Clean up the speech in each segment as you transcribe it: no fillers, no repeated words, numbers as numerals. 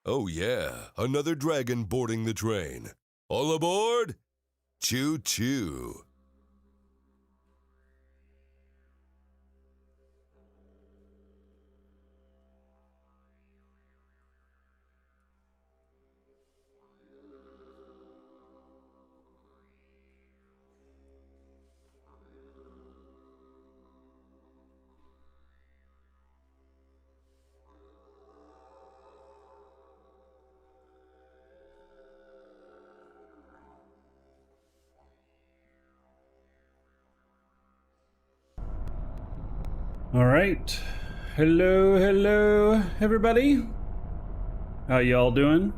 Oh yeah, another dragon boarding the train. All aboard? Choo-choo. All right. Hello, everybody. How y'all doing?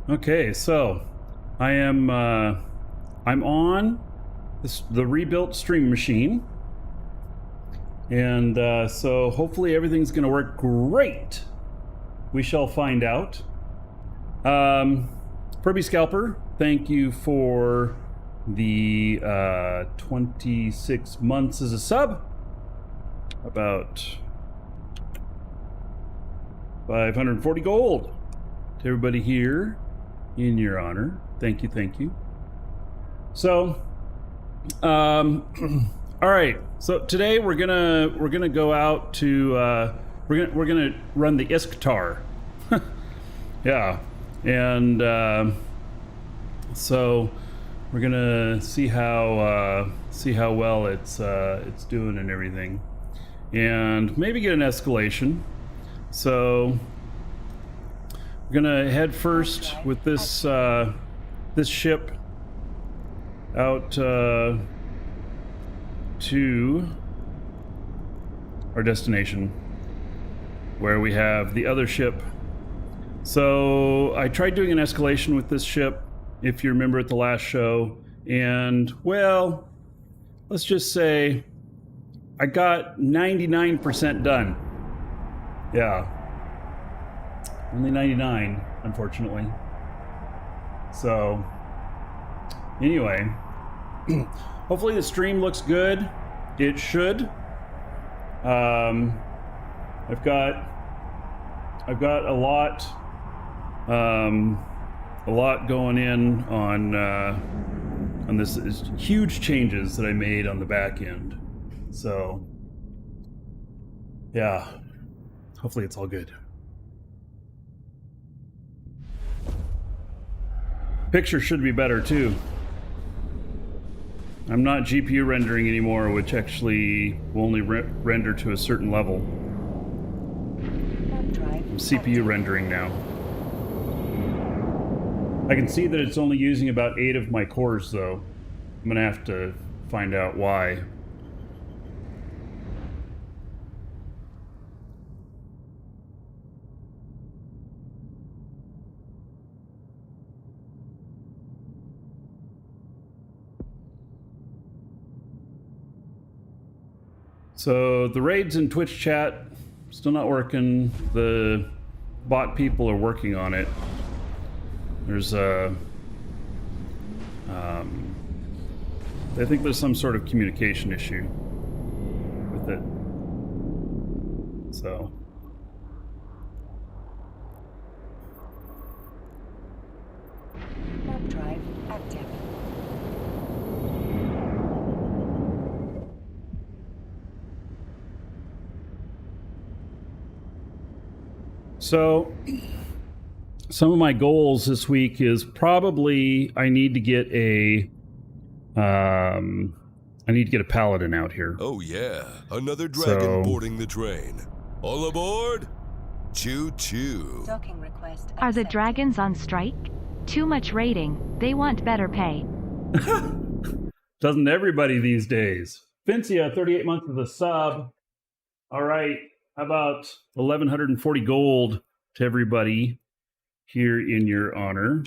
Okay, so I am I'm on the rebuilt stream machine, and so hopefully everything's going to work great. We shall find out. Kirby Scalper, thank you for the 26 months as a sub. About 540 gold to everybody here in your honor. Thank you. So, all right. So today we're gonna go out to we're gonna run the ISKTAR. Yeah, and so we're gonna see how well it's doing and everything. And maybe get an escalation. So we're gonna head first with this this ship out to our destination, where we have the other ship. So I tried doing an escalation with this ship, if you remember at the last show, and well, let's just say I got 99% done. Yeah. Only 99, unfortunately. So, anyway, hopefully the stream looks good. It should. I've got a lot going in on this huge changes that I made on the back end. So, yeah, hopefully it's all good. Picture should be better too. I'm not GPU rendering anymore, which actually will only render to a certain level. I'm CPU rendering now. I can see that it's only using about 8 of my cores though. I'm gonna have to find out why. So the raids in Twitch chat still not working. The bot people are working on it. There's a I think there's some sort of communication issue with it. So warp drive active. So some of my goals this week is probably I need to get a Paladin out here. Oh yeah, another dragon boarding the train. All aboard? Choo-choo. Docking request accepted. Are the dragons on strike? Too much raiding. They want better pay. Doesn't everybody these days? Fincia, 38 months of the sub. All right, how about 1,140 gold to everybody here in your honor.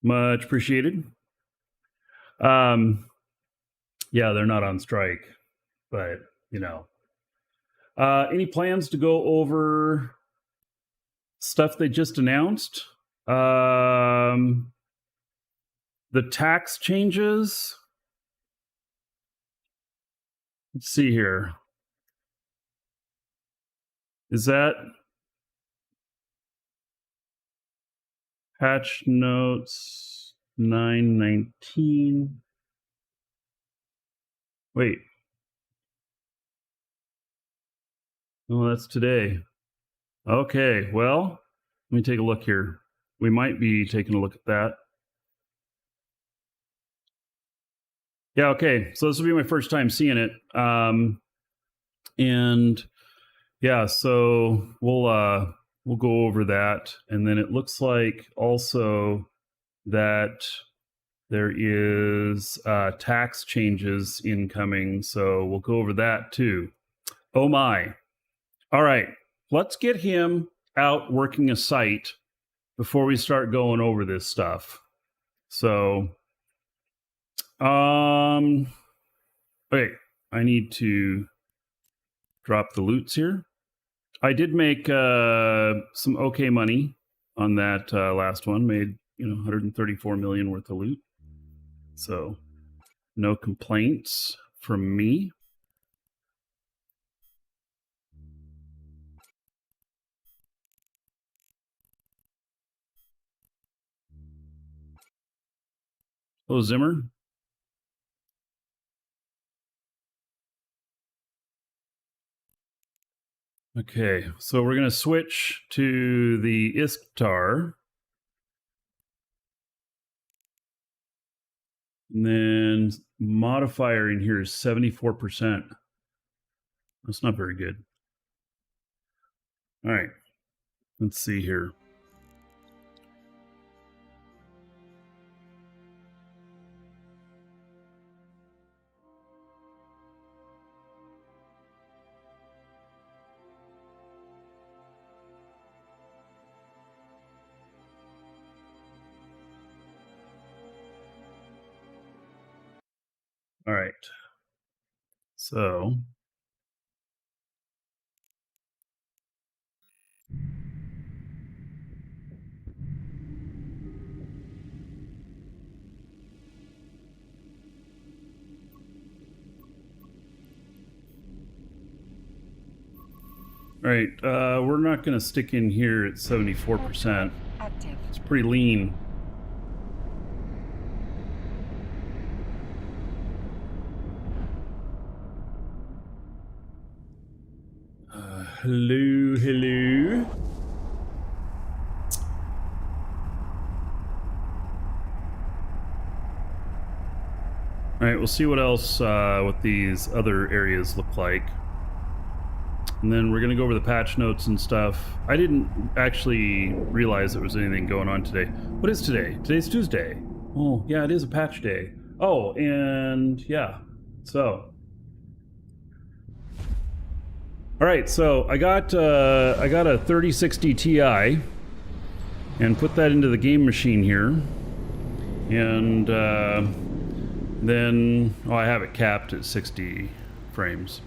Much appreciated. Yeah, they're not on strike, but you know. Any plans to go over stuff they just announced? The tax changes. Let's see here. Is that patch notes 919? Wait. Oh, that's today. Okay, well, let me take a look here. We might be taking a look at that. Yeah, okay. So this will be my first time seeing it. And yeah, so we'll go over that. And then it looks like also that there is tax changes incoming. So we'll go over that too. Oh my. All right. Let's get him out working a site before we start going over this stuff. So wait, I need to drop the loots here. I did make some okay money on that last one. Made 134 million worth of loot. So no complaints from me. Oh, Zimmer. Okay, so we're going to switch to the ISKTAR. And then modifier in here is 74%. That's not very good. All right, let's see here. All right. So all right, we're not going to stick in here at 74%. Active. It's pretty lean. Hello, hello. All right, we'll see what else what these other areas look like. And then we're going to go over the patch notes and stuff. I didn't actually realize there was anything going on today. What is today? Today's Tuesday. Oh, yeah, it is a patch day. Oh, and yeah, so. All right, so I got a 3060 Ti and put that into the game machine here. And then, I have it capped at 60 frames.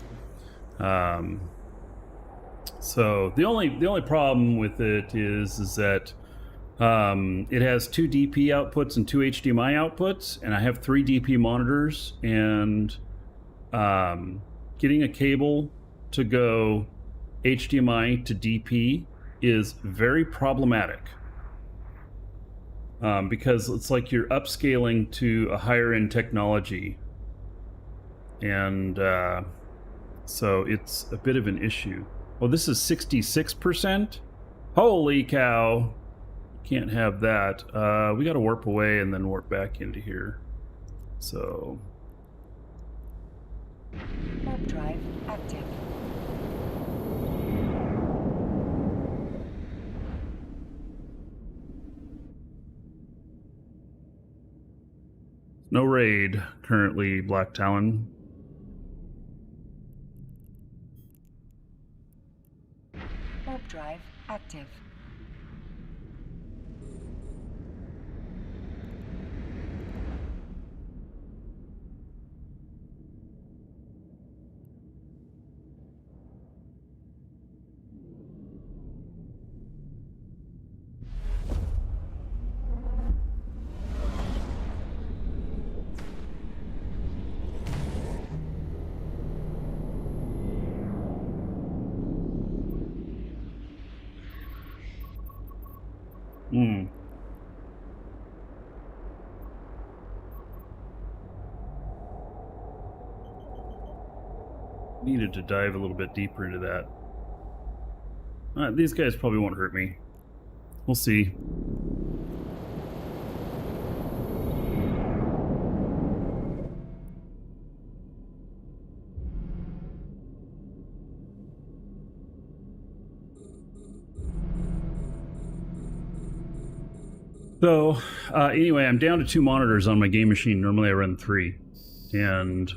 So the only problem with it is that it has 2 DP outputs and 2 HDMI outputs, and I have 3 DP monitors, and getting a cable to go HDMI to DP is very problematic. Because it's like you're upscaling to a higher end technology, and so it's a bit of an issue. Oh, this is 66%? Holy cow. Can't have that. We got to warp away and then warp back into here. So. Warp drive active. No raid currently, Black Talon. Warp drive active. Needed to dive a little bit deeper into that. These guys probably won't hurt me. We'll see. So, anyway, I'm down to 2 monitors on my game machine. Normally I run 3. And,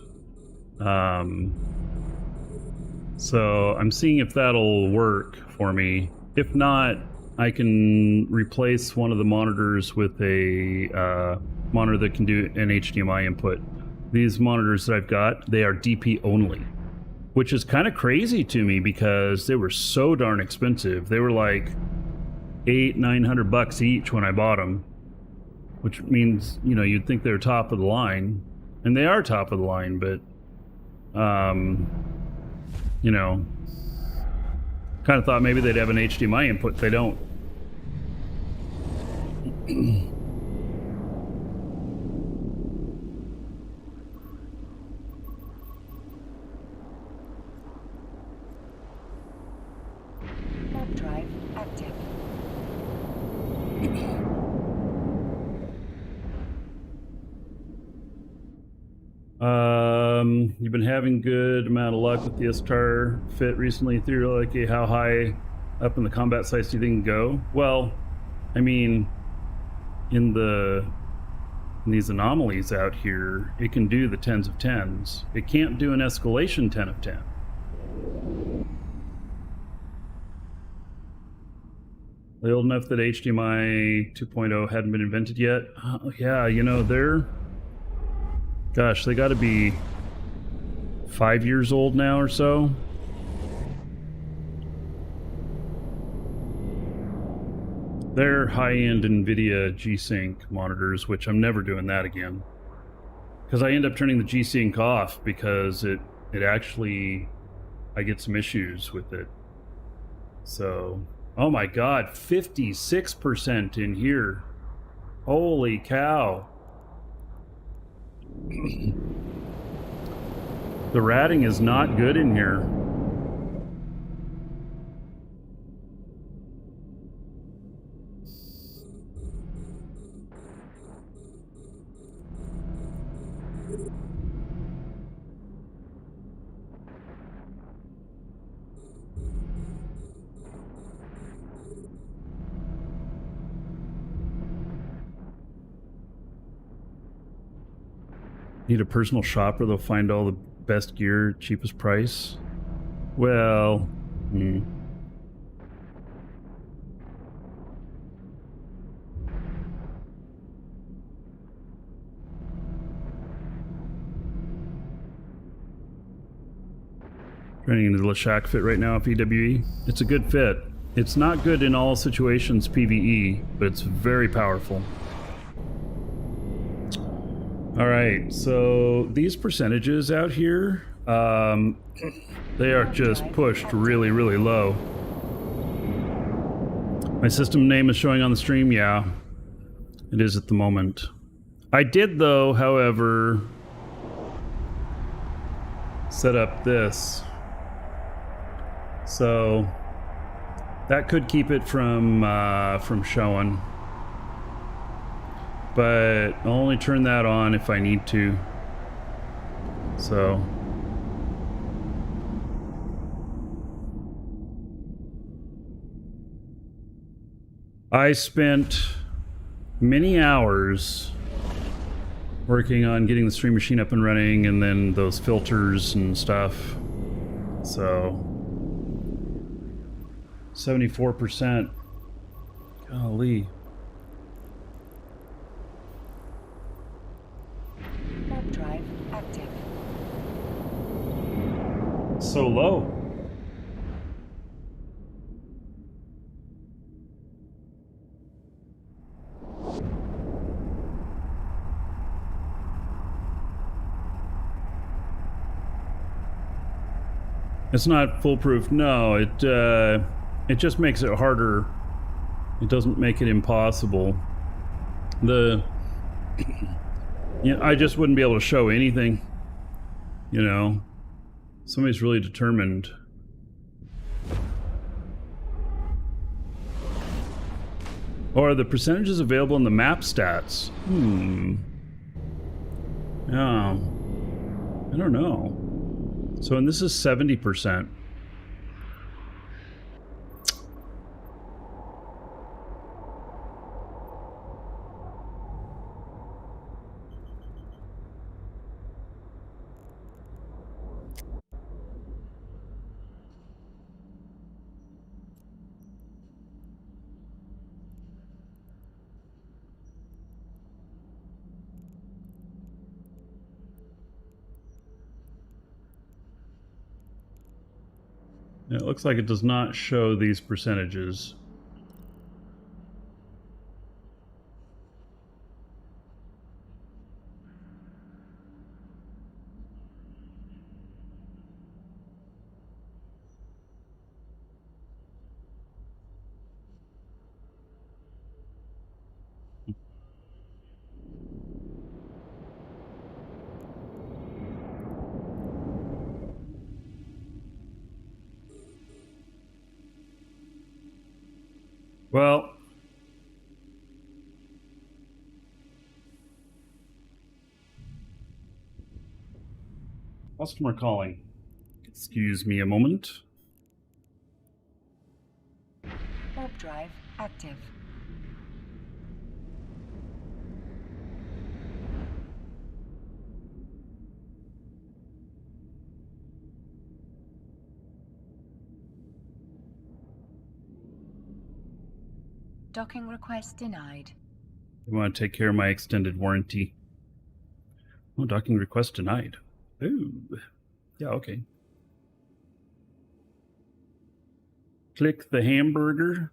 so I'm seeing if that'll work for me. If not, I can replace one of the monitors with a monitor that can do an HDMI input. These monitors that I've got, they are DP only, which is kind of crazy to me because they were so darn expensive. They were like $800-900 each when I bought them, which means, you know, you'd think they're top of the line, and they are top of the line, but you know, kind of thought maybe they'd have an HDMI input. They don't. Warp drive active. You've been having good amount of luck with the ISKTAR fit recently. Theoretically, how high up in the combat sites do you think you can go? Well, I mean, in these anomalies out here, it can do the 10s of 10s. It can't do an escalation 10 of 10. Are they old enough that HDMI 2.0 hadn't been invented yet? Yeah, you know, gosh, they gotta be 5 years old now or so. They're high-end NVIDIA G-Sync monitors, which I'm never doing that again. Because I end up turning the G-Sync off because it actually, I get some issues with it. So, oh my god, 56% in here. Holy cow. The ratting is not good in here. Need a personal shopper that'll find all the best gear, cheapest price? Well, Running into the Lashak fit right now, FEWE. It's a good fit. It's not good in all situations PvE, but it's very powerful. Alright, so these percentages out here, they are just pushed really, really low. My system name is showing on the stream, yeah. It is at the moment. I did, though, however, set up this. So that could keep it from showing. But I'll only turn that on if I need to. So I spent many hours working on getting the stream machine up and running, and then those filters and stuff. So 74%. Golly. Warp drive active. So low. It's not foolproof. No, it just makes it harder It doesn't make it impossible. I just wouldn't be able to show anything. You know, somebody's really determined. Or are the percentages available in the map stats? Yeah. I don't know. So, and this is 70%. It looks like it does not show these percentages. Well, customer calling. Excuse me a moment. Warp drive active. Docking request denied. I want to take care of my extended warranty. Oh, docking request denied. Ooh. Yeah, okay. Click the hamburger.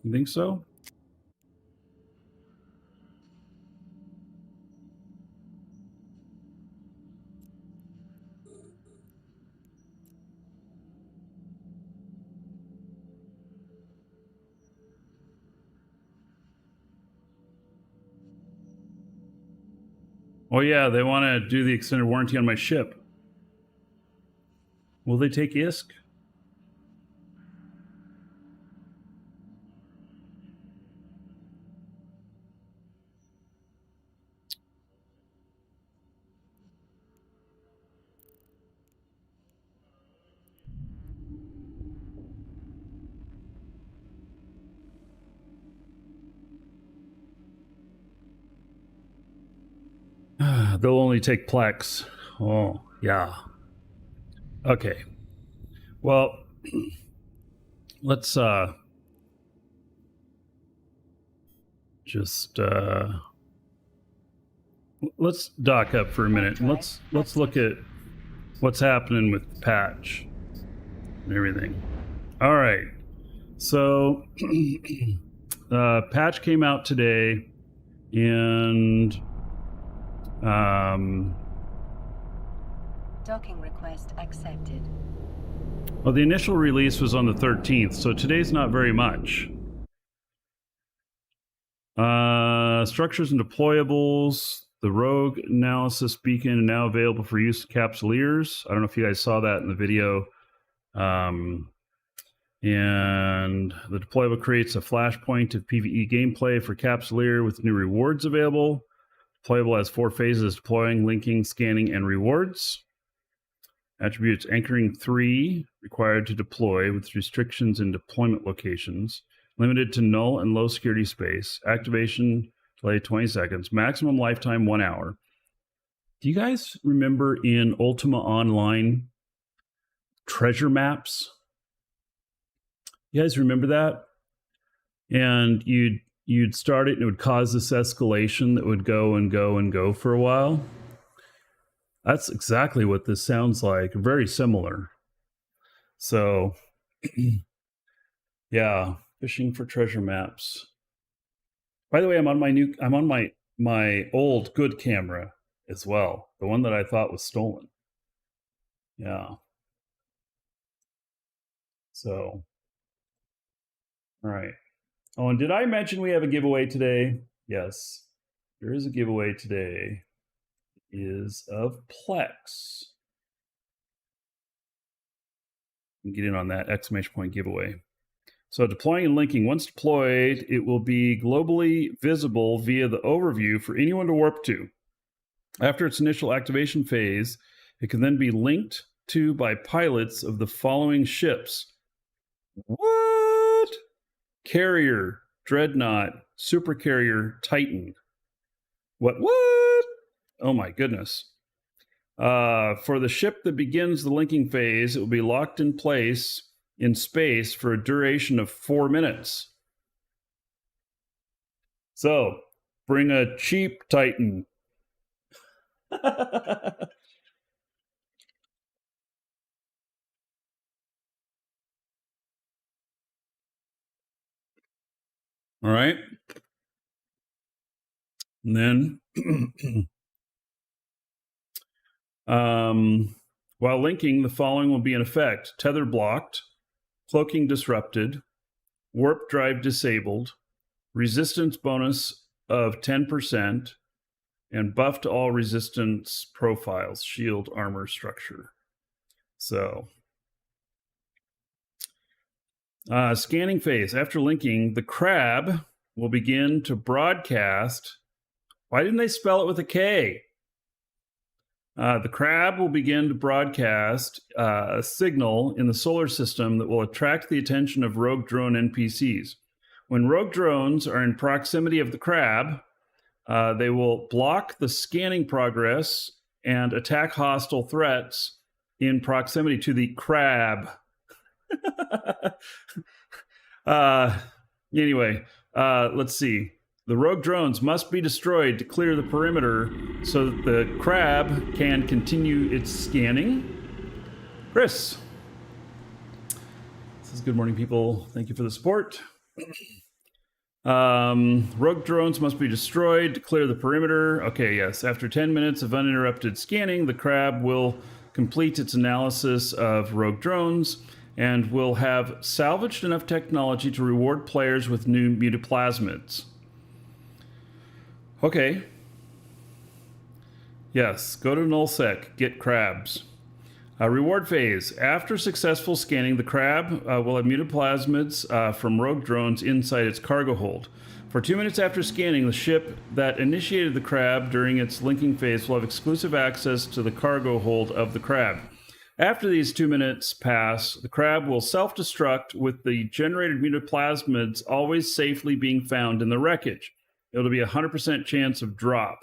You think so? Oh yeah, they want to do the extended warranty on my ship. Will they take ISK? They'll only take Plex. Oh, yeah. Okay. Well, let's just let's dock up for a minute and let's look at what's happening with the patch and everything. All right. So patch came out today, and Docking request accepted. well, the initial release was on the 13th, so today's not very much. Structures and deployables. The rogue analysis beacon now available for use to capsuleers. I don't know if you guys saw that in the video. And the deployable creates a flashpoint of PvE gameplay for capsuleer with new rewards available. Deployable has 4 phases: deploying, linking, scanning, and rewards. Attributes: anchoring 3 required to deploy with restrictions in deployment locations. Limited to null and low security space. Activation delay 20 seconds. Maximum lifetime 1 hour. Do you guys remember in Ultima Online treasure maps? You guys remember that? And you'd start it and it would cause this escalation that would go and go and go for a while. That's exactly what this sounds like. Very similar. So yeah, fishing for treasure maps. By the way, I'm on my old good camera as well. The one that I thought was stolen. Yeah. So All right. Oh, and did I mention we have a giveaway today? Yes, there is a giveaway today. It is of Plex. You can get in on that exclamation point giveaway. So deploying and linking. Once deployed, it will be globally visible via the overview for anyone to warp to. After its initial activation phase, it can then be linked to by pilots of the following ships. What? Carrier, Dreadnought, Supercarrier, Titan. What? Oh my goodness. For the ship that begins the linking phase, it will be locked in place in space for a duration of 4 minutes. So, bring a cheap Titan. All right. And then, while linking, the following will be in effect: tether blocked, cloaking disrupted, warp drive disabled, resistance bonus of 10%, and buff to all resistance profiles, shield, armor, structure. So, scanning phase. After linking, the crab will begin to broadcast. Why didn't they spell it with a K? The crab will begin to broadcast a signal in the solar system that will attract the attention of rogue drone NPCs. When rogue drones are in proximity of the crab, they will block the scanning progress and attack hostile threats in proximity to the crab. Anyway, let's see. The rogue drones must be destroyed to clear the perimeter so that the crab can continue its scanning. Chris. This is good morning, people. Thank you for the support. Rogue drones must be destroyed to clear the perimeter. Okay, yes. After 10 minutes of uninterrupted scanning, the crab will complete its analysis of rogue drones and will have salvaged enough technology to reward players with new mutaplasmids. Okay. Yes, go to nullsec, get crabs. Reward phase. After successful scanning, the crab will have mutaplasmids from rogue drones inside its cargo hold. For 2 minutes after scanning, the ship that initiated the crab during its linking phase will have exclusive access to the cargo hold of the crab. After these 2 minutes pass, the crab will self-destruct with the generated mutaplasmids always safely being found in the wreckage. It'll be a 100% chance of drop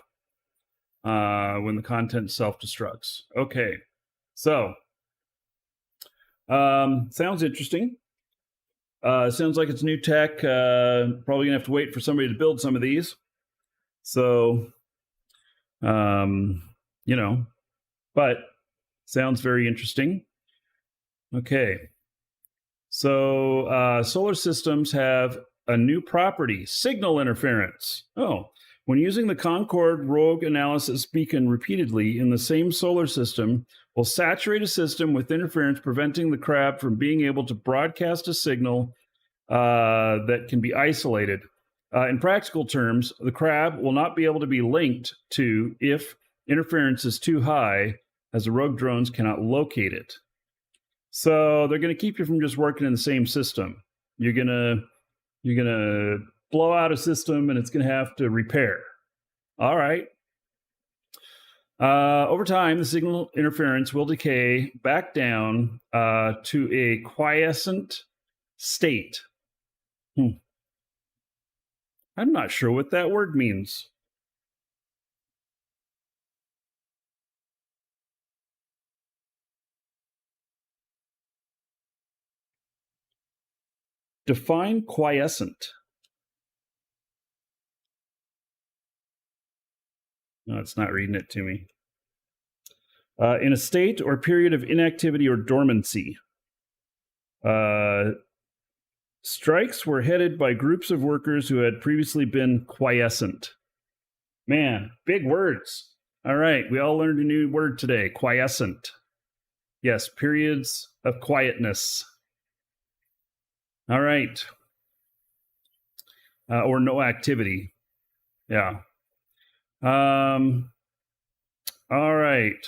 when the content self-destructs. Okay, so sounds interesting. Sounds like it's new tech. Probably gonna have to wait for somebody to build some of these. So, but sounds very interesting. Okay, so solar systems have a new property, signal interference. Oh, when using the Concord rogue analysis beacon repeatedly in the same solar system, will saturate a system with interference, preventing the crab from being able to broadcast a signal that can be isolated. In practical terms, the crab will not be able to be linked to if interference is too high, as the rogue drones cannot locate it. So they're going to keep you from just working in the same system. You're going to blow out a system and it's going to have to repair. All right. Over time, the signal interference will decay back down to a quiescent state. I'm not sure what that word means. Define quiescent. No, it's not reading it to me. In a state or period of inactivity or dormancy. Strikes were headed by groups of workers who had previously been quiescent. Man, big words. All right, we all learned a new word today, quiescent. Yes, periods of quietness. All right. or no activity. Yeah. All right.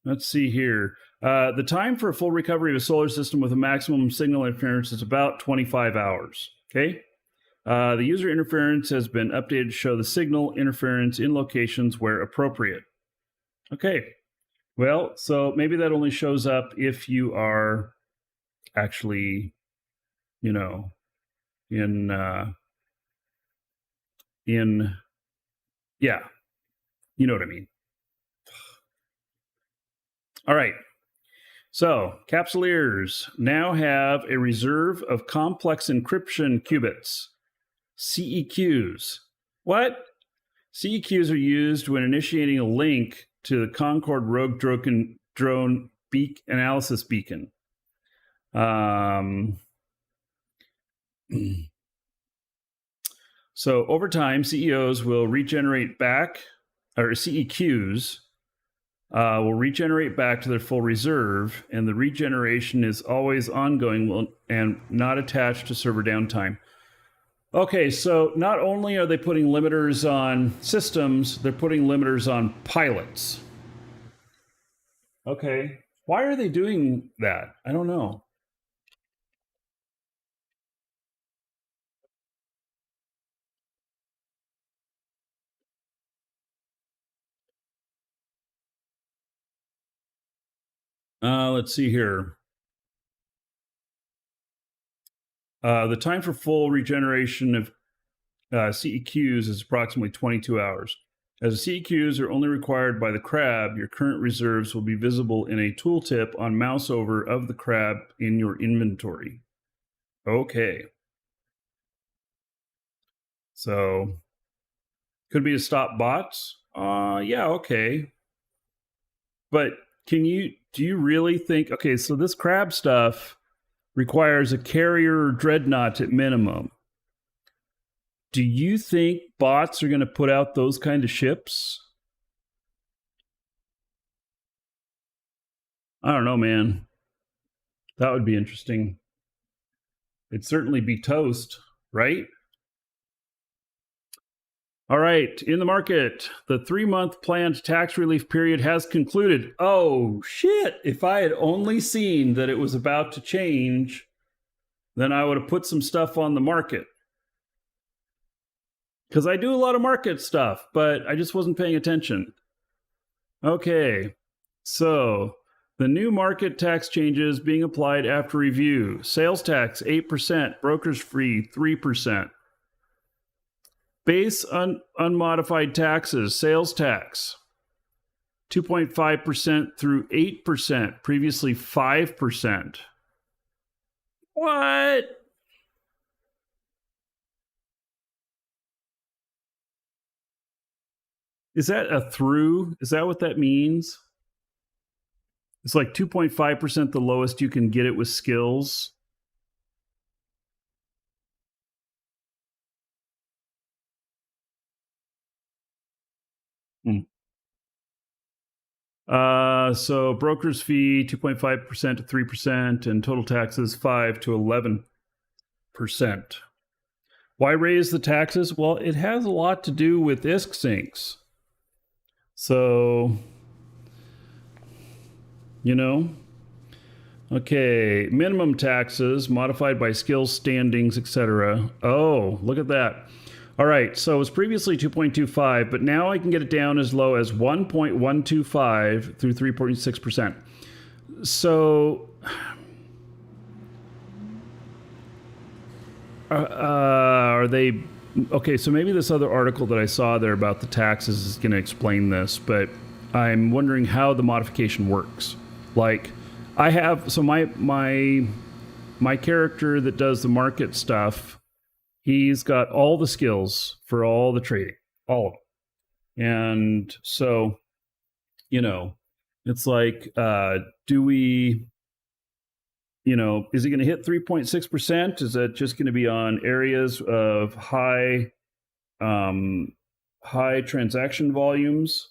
Let's see here. The time for a full recovery of a solar system with a maximum signal interference is about 25 hours. Okay. The user interference has been updated to show the signal interference in locations where appropriate. Okay. Well, so maybe that only shows up if you are actually, you know, in yeah, you know what I mean. All right. So, Capsuleers now have a reserve of complex encryption qubits, CEQs. What? CEQs are used when initiating a link to the Concorde Rogue Drone Analysis Beacon. So over time, CEOs will regenerate back, or CEQs will regenerate back to their full reserve, and the regeneration is always ongoing and not attached to server downtime. Okay, so not only are they putting limiters on systems, they're putting limiters on pilots. Okay, why are they doing that? I don't know. Let's see here. The time for full regeneration of CEQs is approximately 22 hours. As the CEQs are only required by the crab, your current reserves will be visible in a tooltip on mouse over of the crab in your inventory. Okay. So, could be to stop bots? Yeah, okay. But do you really think, okay, so this crab stuff requires a carrier or dreadnought at minimum. Do you think bots are going to put out those kind of ships? I don't know, man. That would be interesting. It'd certainly be toast, right? All right, in the market, the 3-month planned tax relief period has concluded. Oh, shit. If I had only seen that it was about to change, then I would have put some stuff on the market. Because I do a lot of market stuff, but I just wasn't paying attention. Okay, so the new market tax changes being applied after review. Sales tax, 8%. Broker's fee, 3%. Base unmodified taxes, sales tax, 2.5% through 8%, previously 5%. What? Is that a through? Is that what that means? It's like 2.5% the lowest you can get it with skills. So broker's fee 2.5% to 3%, and total taxes 5 to 11%. Why raise the taxes? Well, it has a lot to do with ISK sinks. So, you know, okay, minimum taxes modified by skills, standings, etc. Oh, look at that. All right, so it was previously 2.25, but now I can get it down as low as 1.125 through 3.6%. So, are they... Okay, so maybe this other article that I saw there about the taxes is going to explain this, but I'm wondering how the modification works. Like, I have... So my character that does the market stuff... He's got all the skills for all the trading, all of them. And so, you know, it's like, do we, you know, is it going to hit 3.6%? Is that just going to be on areas of high transaction volumes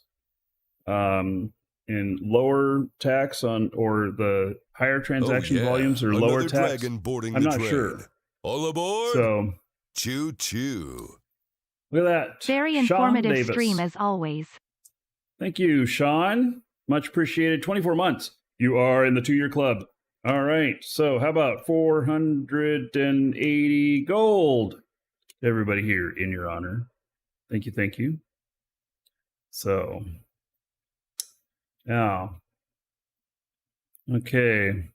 and lower tax on, or the higher transaction volumes or lower tax? Dragon boarding I'm the not train. sure. All aboard! So... Choo choo. Look at that. Very Sean informative Davis. stream as always. Thank you, Sean. Much appreciated. 24 months. You are in the 2-year club. All right. So how about 480 gold? Everybody here in your honor. Thank you. Thank you. So now, okay.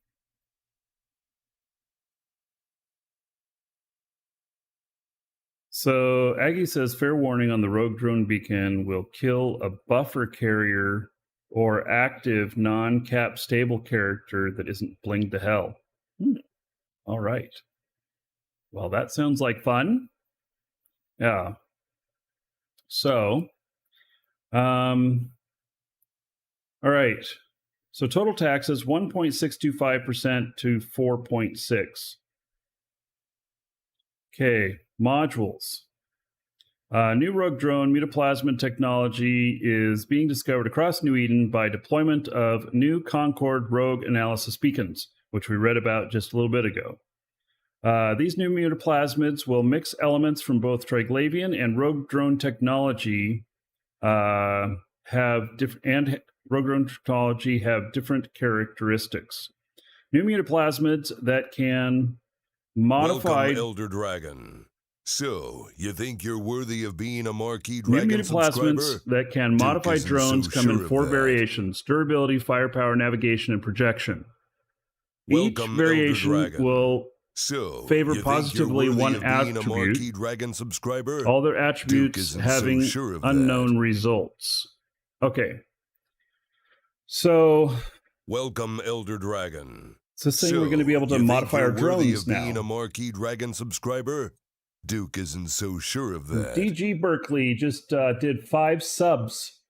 So Aggie says, fair warning on the rogue drone beacon will kill a buffer carrier or active non-cap stable character that isn't blinged to hell. All right. Well, that sounds like fun. Yeah. So, all right. So total taxes 1.625% to 4.6. Okay, modules. New rogue drone mutaplasmid technology is being discovered across New Eden by deployment of new Concord rogue analysis beacons, which we read about just a little bit ago. These new mutaplasmids will mix elements from both Triglavian and rogue drone technology rogue drone technology have different characteristics. New mutaplasmids that can modify... Welcome, Elder Dragon. So, you think you're worthy of being a Markee New Dragon subscriber? mutaplasmids that can modify isn't drones so come sure in of 4 that. variations: durability, firepower, navigation, and projection. Each Welcome, Elder variation Dragon. will So, favor you think you're positively worthy one of being a attribute, Markee Dragon subscriber? all their attributes isn't having so sure of that. unknown results. Okay. So Welcome, Elder Dragon. it's this thing we're going to be able to you think modify our you're worthy drones of being now. a Markee Dragon subscriber? Duke isn't so sure of that. DG Berkeley just did 5 subs.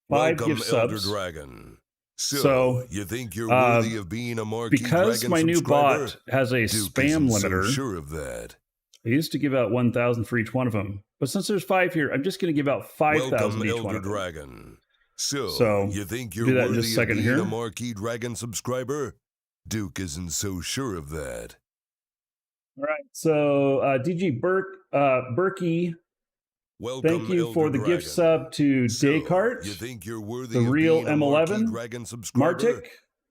5 Welcome, gift Elder subs. Dragon. So, you think you're worthy of being a Markee because Dragon my new subscriber? bot has a Duke spam isn't limiter, so sure of that. I used to give out 1,000 for each one of them. But since there's 5 here, I'm just going to give out 5,000 Welcome, each Elder one of them. Dragon. So, So, you think you're do that in worthy just a second of being here. a Markee Dragon subscriber? Duke isn't so sure of that. All right. So, DG Berkey, Welcome, thank you Elder for the Dragon. gift sub to So, Descartes, you think you're worthy the of real being a Markee M11, Dragon subscriber? Martic,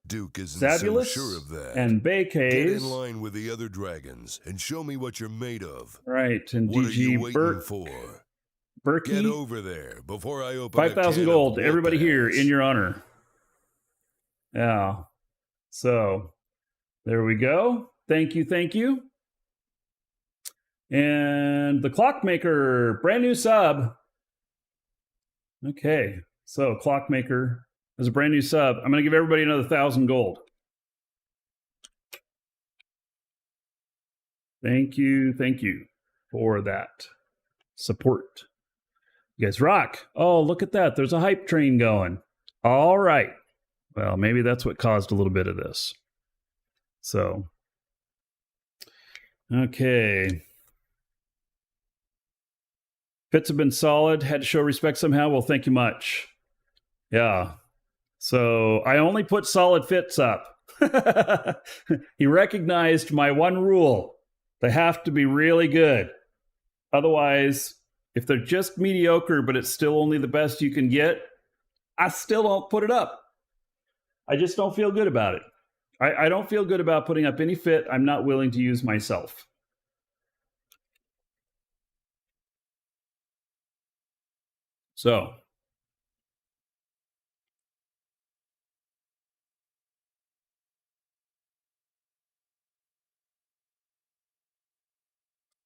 Duke isn't Zabulus, so sure of that. and Get Baycays. in line with the other dragons and show me what you're made of. Right. And What are you DG waiting for? Get Berkey, over there before I open a 5,000 can gold. of Everybody here whoop-ass. in your honor. Yeah. So, there we go. Thank you. Thank you. And the Clockmaker, brand new sub. Okay, so Clockmaker is a brand new sub. I'm going to give everybody another 1,000 gold. Thank you for that support. You guys rock. Oh, look at that. There's a hype train going. All right. Well, maybe that's what caused a little bit of this. So, okay. Fits have been solid. Had to show respect somehow. Well, thank you much. Yeah. So I only put solid fits up. He recognized my one rule. They have to be really good. Otherwise, if they're just mediocre, but it's still only the best you can get, I still don't put it up. I just don't feel good about it. I don't feel good about putting up any fit I'm not willing to use myself. So,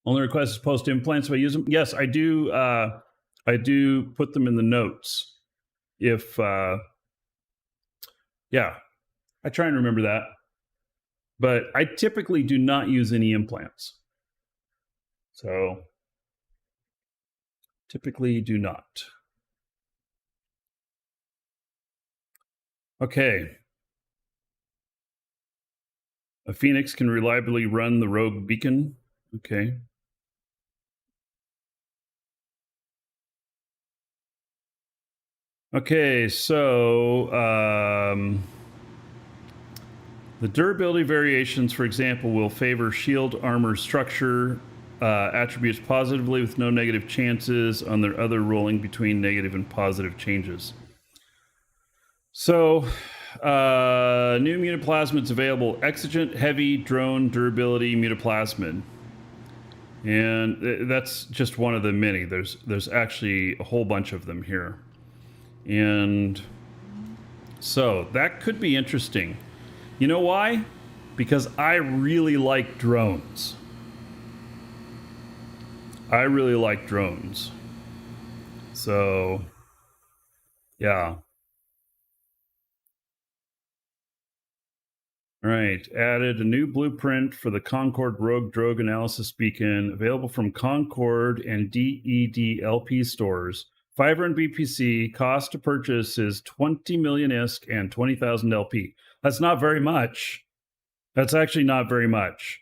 only request is post implants if I use them. Yes, I do. I do put them in the notes. If yeah, I try and remember that. But I typically do not use any implants. So, typically do not. Okay. A Phoenix can reliably run the rogue beacon. Okay. Okay, so the durability variations, for example, will favor shield armor structure attributes positively with no negative chances on their other rolling between negative and positive changes. So, new mutaplasmids available: exigent, heavy, drone, durability, mutaplasmid. And that's just one of the many. There's actually a whole bunch of them here. And so that could be interesting. You know why? Because I really like drones. I really like drones. So, yeah. All right, added a new blueprint for the Concord Rogue Drogue Analysis Beacon, available from Concord and DEDLP stores. 500 BPC, cost to purchase is 20 million ISK and 20,000 LP. That's not very much. That's actually not very much.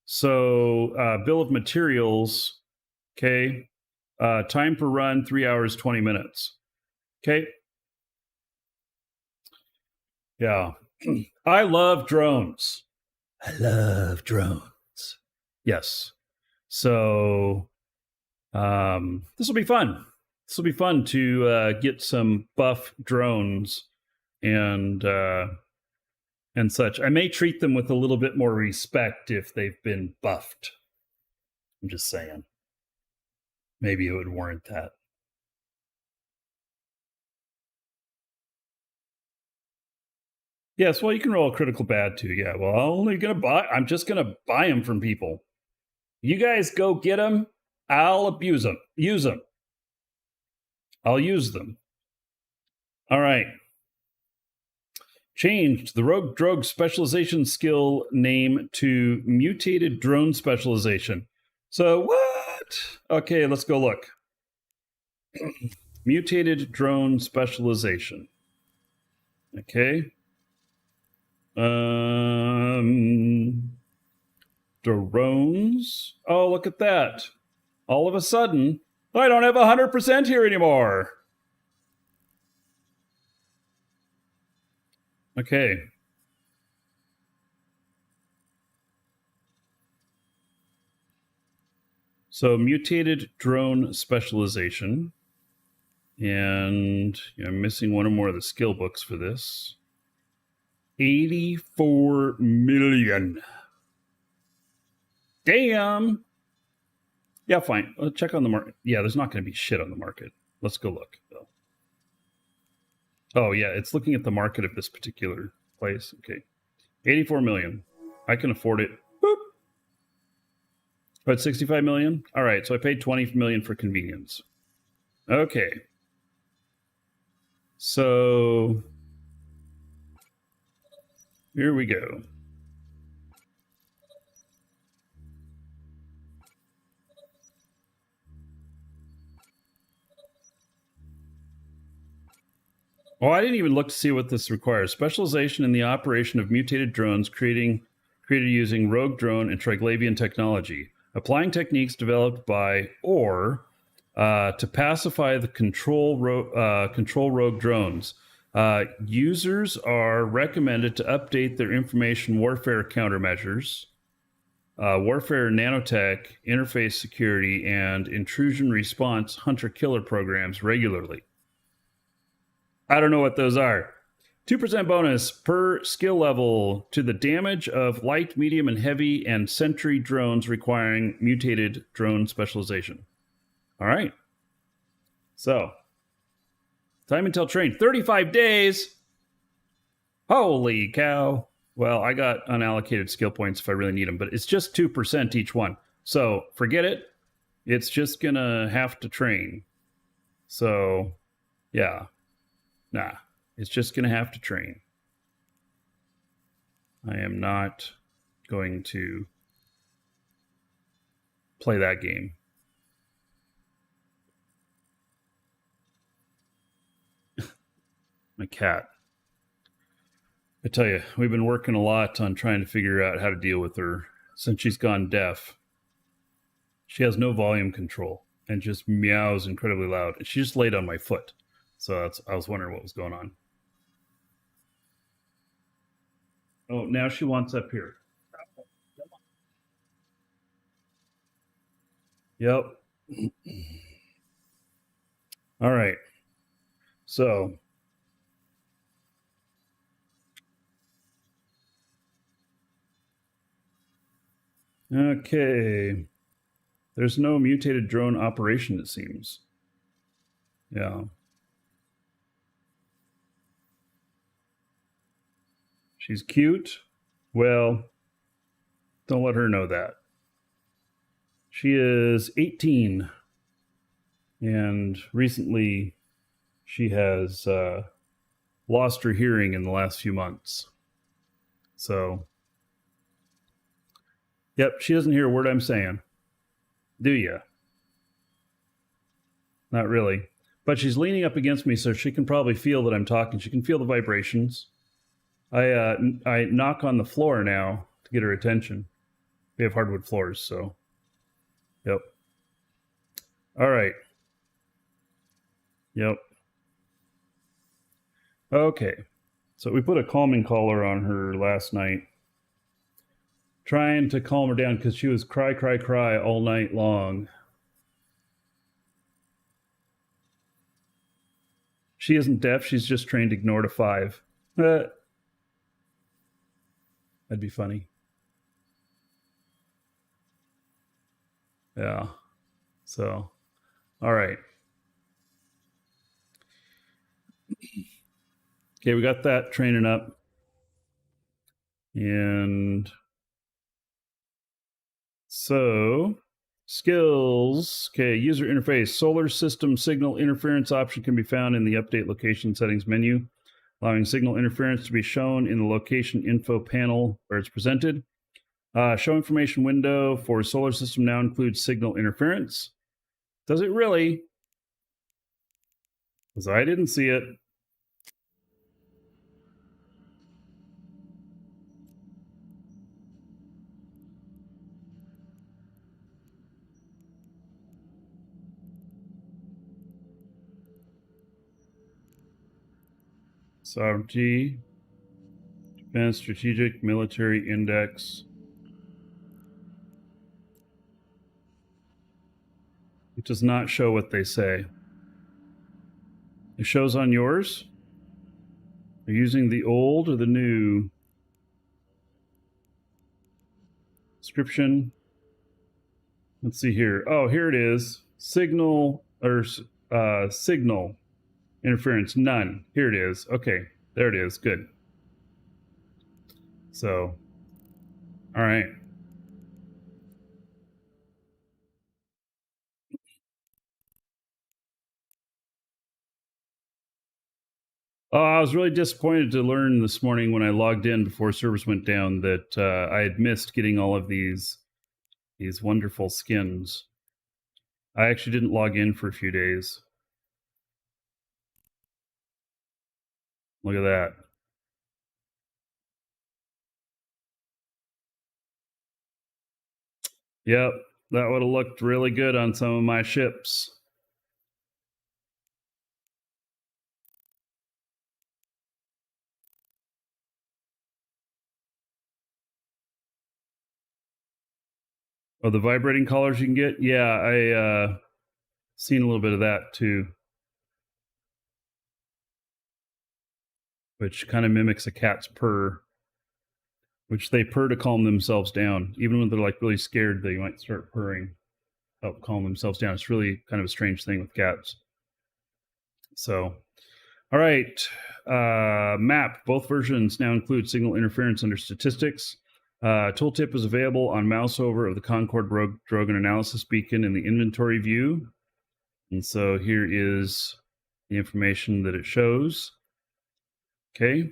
So, bill of materials, okay. Time per run, 3 hours, 20 minutes. Okay. Yeah. I love drones. I love drones. Yes. So this will be fun. This will be fun to get some buff drones and such. I may treat them with a little bit more respect if they've been buffed. I'm just saying. Maybe it would warrant that. Yes, well, you can roll a critical bad too. Yeah, well, I'm just gonna buy them from people. You guys go get them. I'll abuse them. Use them. I'll use them. All right. Changed the Rogue Drogue specialization skill name to Mutated Drone Specialization. So what? Okay, let's go look. Mutated Drone Specialization. Okay. Drones. Oh, look at that. All of a sudden, I don't have 100% here anymore. Okay. So, mutated drone specialization. And I'm missing one or more of the skill books for this. 84 million. Damn. Yeah, fine. Let's check on the market. Yeah, there's not going to be shit on the market. Let's go look, though. Oh, yeah, it's looking at the market of this particular place. Okay. 84 million. I can afford it. Boop. But 65 million? All right, so I paid 20 million for convenience. Okay. So here we go. Oh, I didn't even look to see what this requires. Specialization in the operation of mutated drones created using rogue drone and Triglavian technology. Applying techniques developed by or to pacify the control rogue drones. Users are recommended to update their information warfare countermeasures, warfare nanotech, interface security, and intrusion response hunter-killer programs regularly. I don't know what those are. 2% bonus per skill level to the damage of light, medium, and heavy and sentry drones requiring mutated drone specialization. All right. So, time until train, 35 days. Holy cow. Well, I got unallocated skill points if I really need them, but it's just 2% each one. So, forget it. It's just going to have to train. So, yeah. Nah, it's just going to have to train. I am not going to play that game. My cat. I tell you, we've been working a lot on trying to figure out how to deal with her since she's gone deaf. She has no volume control and just meows incredibly loud. She just laid on my foot. So I was wondering what was going on. Oh, now she wants up here. Yep. All right. So okay. There's no mutated drone operation, it seems. Yeah. She's cute. Well, don't let her know that. She is 18. And recently she has lost her hearing in the last few months. So, yep, she doesn't hear a word I'm saying. Do you? Not really. But she's leaning up against me, so she can probably feel that I'm talking. She can feel the vibrations. I knock on the floor now to get her attention. We have hardwood floors, so. Yep. All right. Yep. Okay. So we put a calming collar on her last night, trying to calm her down because she was cry, cry, cry all night long. She isn't deaf. She's just trained ignore to 5. That'd be funny. Yeah. So, all right. Okay, we got that training up. And so, skills. Okay, user interface. Solar system signal interference option can be found in the update location settings menu, allowing signal interference to be shown in the location info panel where it's presented. Show information window for solar system now includes signal interference. Does it really? Because I didn't see it. Sovereignty, defense, strategic, military index. It does not show what they say. It shows on yours? Are you using the old or the new? Description. Let's see here. Oh, here it is. Signal or signal interference, none. Here it is. Okay, there it is. Good. So, all right. I was really disappointed to learn this morning when I logged in before service went down that I had missed getting all of these wonderful skins. I actually didn't log in for a few days. Look at that. Yep, that would have looked really good on some of my ships. Oh, the vibrating collars you can get? Yeah, I seen a little bit of that too. Which kind of mimics a cat's purr. Which they purr to calm themselves down. Even when they're like really scared, they might start purring, help calm themselves down. It's really kind of a strange thing with cats. So, all right. Map. Both versions now include signal interference under statistics. Tooltip is available on mouse over of the Concord Drogon analysis beacon in the inventory view. And so here is the information that it shows. Okay.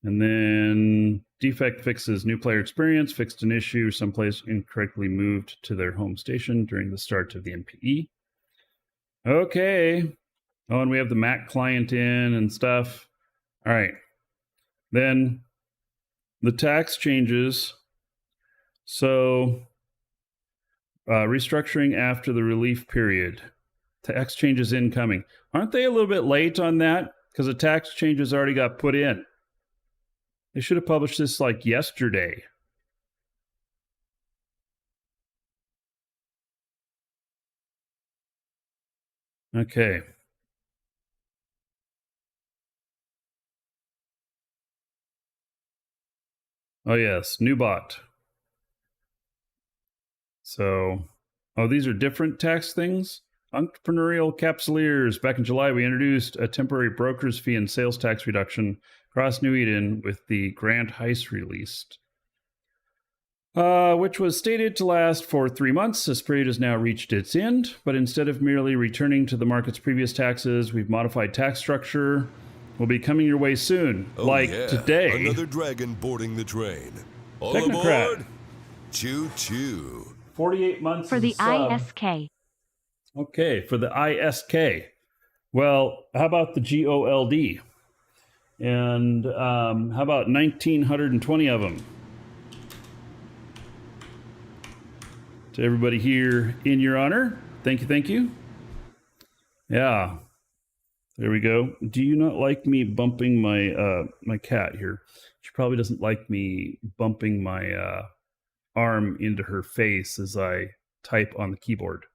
And then defect fixes new player experience, fixed an issue, some players incorrectly moved to their home station during the start of the NPE. Okay. Oh, and we have the Mac client in and stuff. All right. Then the tax changes. So restructuring after the relief period. Tax changes incoming. Aren't they a little bit late on that? Because the tax changes already got put in. They should have published this like yesterday. Okay. Oh, yes, new bot. So, these are different tax things. Entrepreneurial capsuleers. Back in July, we introduced a temporary broker's fee and sales tax reduction across New Eden with the Grant Heist released, which was stated to last for 3 months. This period has now reached its end, but instead of merely returning to the market's previous taxes, we've modified tax structure. Will be coming your way soon, today. Another dragon boarding the train. All Technocrat. aboard! Choo-choo. 48 months For the sub. ISK. Okay, for the ISK. Well, how about the GOLD? And how about 1,920 of them? To everybody here in your honor, thank you, thank you. Yeah, there we go. Do you not like me bumping my my cat here? She probably doesn't like me bumping my arm into her face as I type on the keyboard,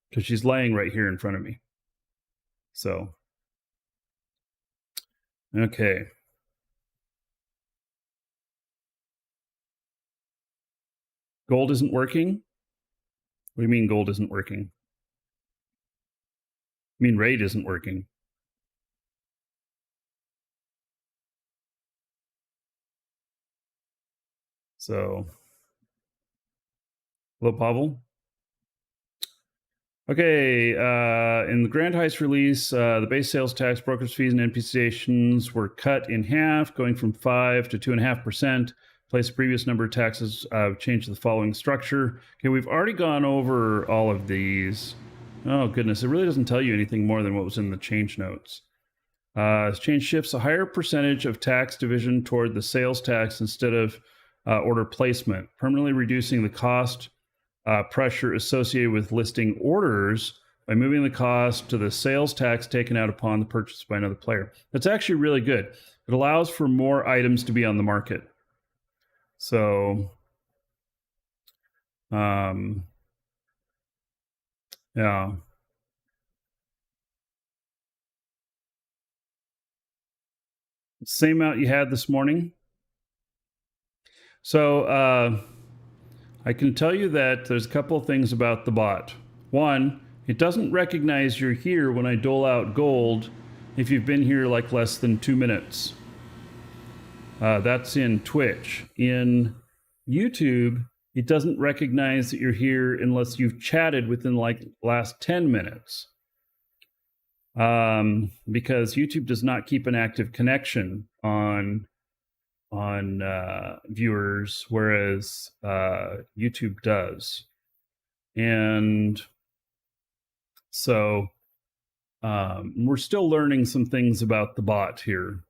because she's laying right here in front of me. So, okay. Gold isn't working? What do you mean gold isn't working? I mean raid isn't working. So, hello, Pavel. Okay, in the Grand Heist release, the base sales tax, broker's fees, and NPC stations were cut in half, going from 5 to 2.5%. Place the previous number of taxes, change to the following structure. Okay, we've already gone over all of these. Oh, goodness, it really doesn't tell you anything more than what was in the change notes. Change shifts a higher percentage of tax division toward the sales tax instead of order placement, permanently reducing the cost pressure associated with listing orders by moving the cost to the sales tax taken out upon the purchase by another player. That's actually really good. It allows for more items to be on the market. So, yeah. Same amount you had this morning. So, I can tell you that there's a couple of things about the bot. One, it doesn't recognize you're here when I dole out gold if you've been here like less than 2 minutes. That's in Twitch. In YouTube, it doesn't recognize that you're here unless you've chatted within like last 10 minutes. Because YouTube does not keep an active connection on viewers, whereas YouTube does. And so we're still learning some things about the bot here.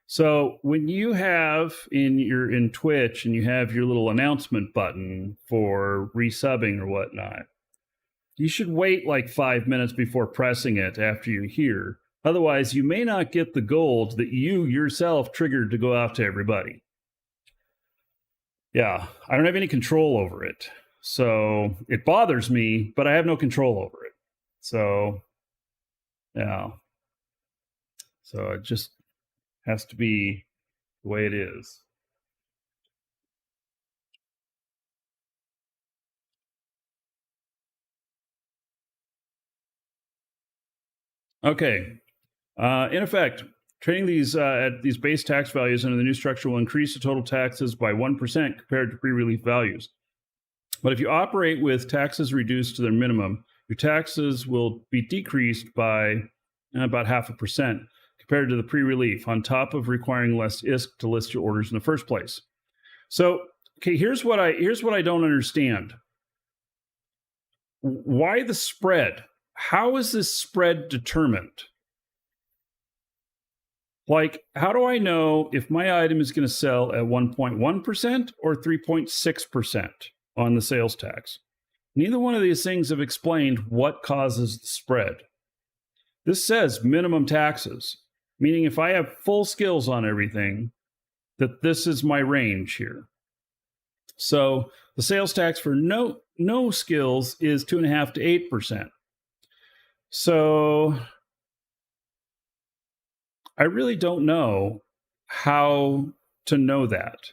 So when you have in Twitch and you have your little announcement button for resubbing or whatnot, you should wait like 5 minutes before pressing it after you're here. Otherwise, you may not get the gold that you yourself triggered to go out to everybody. Yeah, I don't have any control over it. So it bothers me, but I have no control over it. So, yeah. So it just has to be the way it is. Okay. In effect, trading these at these base tax values under the new structure will increase the total taxes by 1% compared to pre-relief values. But if you operate with taxes reduced to their minimum, your taxes will be decreased by about 0.5% compared to the pre-relief, on top of requiring less ISK to list your orders in the first place. So, okay, here's what I don't understand. Why the spread? How is this spread determined? Like, how do I know if my item is going to sell at 1.1% or 3.6% on the sales tax? Neither one of these things have explained what causes the spread. This says minimum taxes, meaning if I have full skills on everything, that this is my range here. So the sales tax for no skills is 2.5% to 8%. So I really don't know how to know that,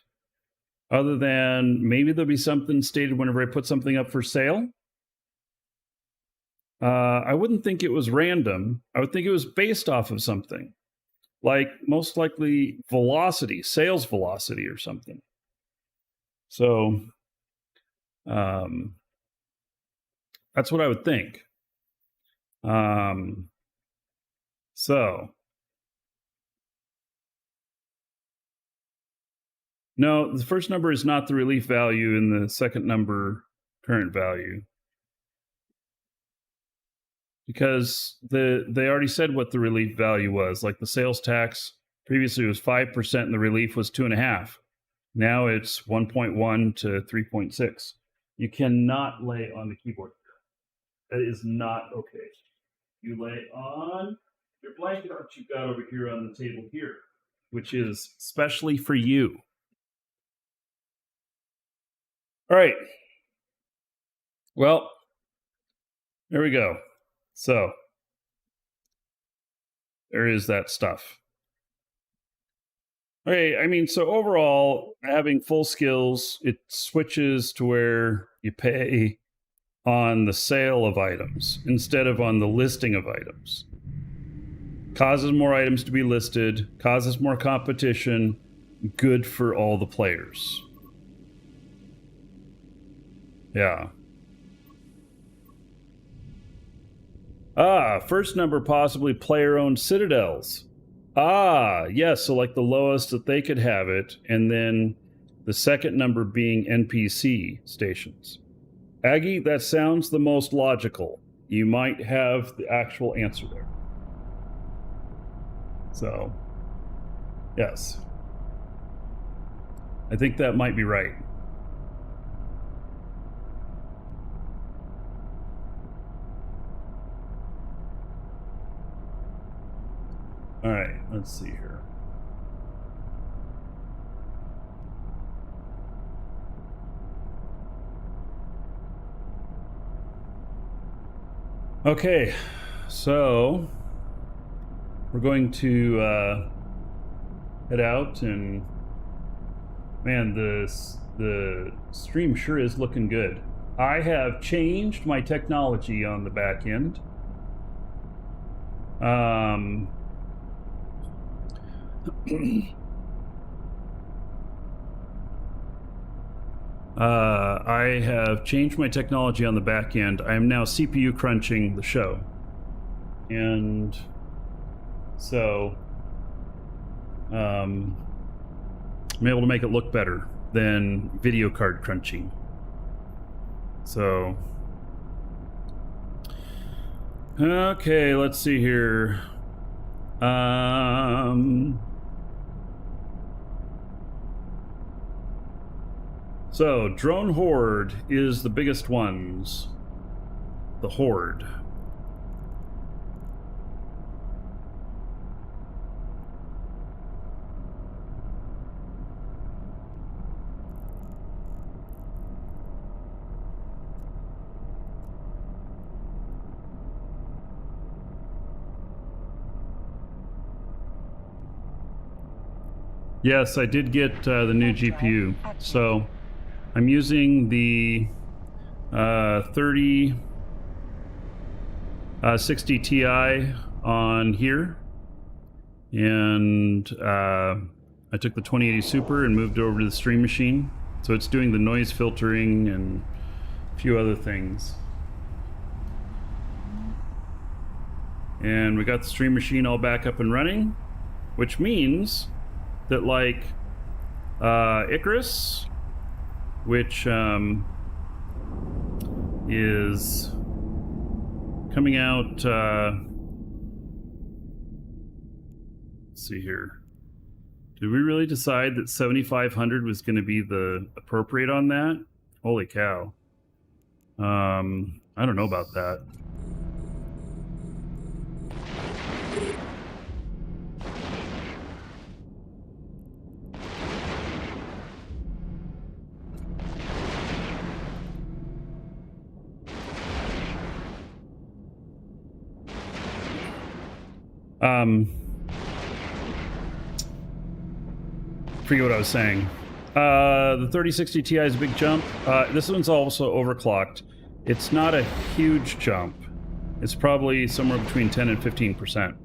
other than maybe there'll be something stated whenever I put something up for sale. I wouldn't think it was random. I would think it was based off of something, like most likely velocity, sales velocity or something. So that's what I would think. So no, the first number is not the relief value, and the second number current value, because they already said what the relief value was. Like the sales tax previously was 5%, and the relief was 2.5. Now it's 1.1 to 3.6. You cannot lay on the keyboard. That is not okay. You lay on your blanket that you've got over here on the table here, which is specially for you. All right. Well, there we go. So there is that stuff. Okay, I mean, so overall, having full skills, it switches to where you pay on the sale of items instead of on the listing of items. Causes more items to be listed, causes more competition, good for all the players. Yeah. First number possibly player-owned citadels. Yes, so like the lowest that they could have it, and then the second number being NPC stations. Aggie, that sounds the most logical. You might have the actual answer there. So, yes. I think that might be right. All right, let's see here. Okay, so we're going to head out, and man, the stream sure is looking good. I have changed my technology on the back end. I have changed my technology on the back end. I am now CPU crunching the show. And so I'm able to make it look better than video card crunching. So, okay, let's see here. So, drone horde is the biggest ones. The horde. Yes, I did get the new GPU. So I'm using the 3060 Ti on here, and I took the 2080 Super and moved it over to the Stream Machine. So it's doing the noise filtering and a few other things. And we got the Stream Machine all back up and running, which means that, like, Icarus, which is coming out, let's see here. Did we really decide that 7,500 was going to be the appropriate on that? Holy cow. I don't know about that. Forget what I was saying. The 3060 Ti is a big jump. This one's also overclocked. It's not a huge jump. It's probably somewhere between 10 and 15%.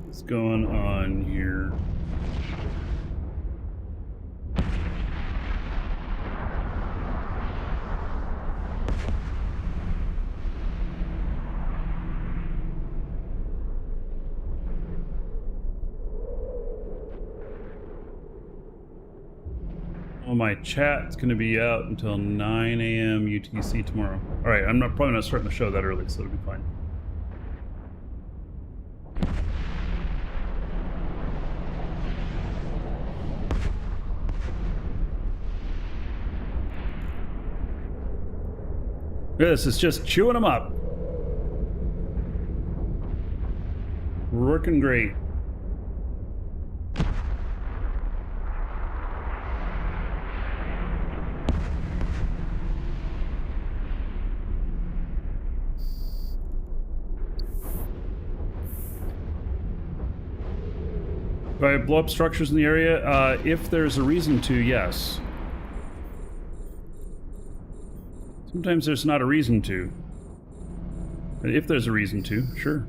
What's going on here? Well, my chat's going to be out until 9 a.m. UTC tomorrow. All right, I'm probably not starting the show that early, so it'll be fine. This is just chewing them up. Working great. Do I blow up structures in the area? If there's a reason to, yes. Sometimes there's not a reason to. But if there's a reason to, sure.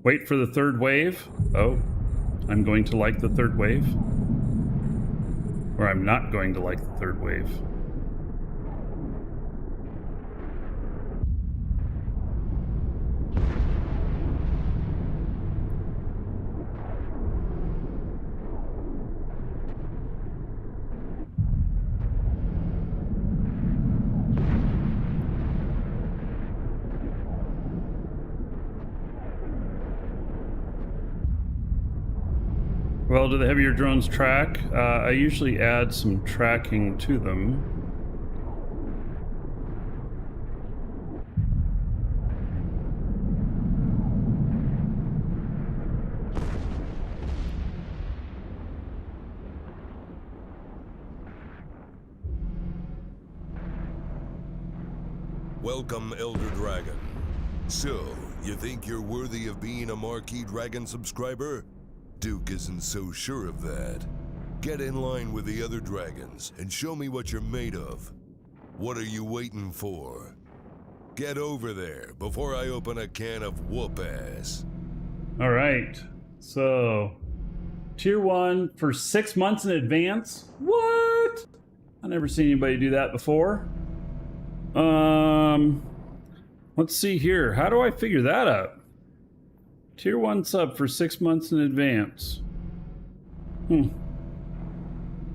Wait for the third wave? Oh, I'm going to like the third wave? Or I'm not going to like the third wave? Well, do the heavier drones track? I usually add some tracking to them. Welcome, Elder Dragon. So, you think you're worthy of being a Markee Dragon subscriber? Duke isn't so sure of that. Get in line with the other dragons and show me what you're made of. What are you waiting for? Get over there before I open a can of whoop ass. All right. So, Tier 1 for 6 months in advance? What? I've never seen anybody do that before. Let's see here. How do I figure that out? Tier 1 sub for 6 months in advance.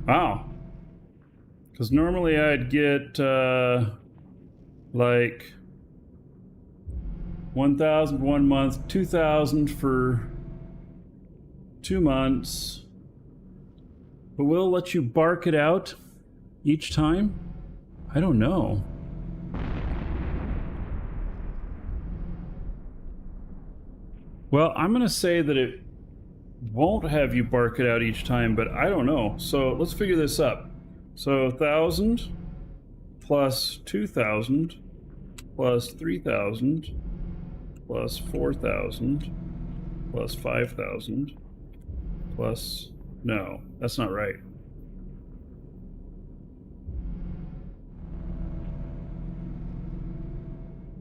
Wow. Because normally I'd get like 1,000 1 month, 2,000 for 2 months. But will it let you bark it out each time? I don't know. Well, I'm going to say that it won't have you bark it out each time, but I don't know. So let's figure this up. So 1,000 plus 2,000 plus 3,000 plus 4,000 plus 5,000 plus... No, that's not right.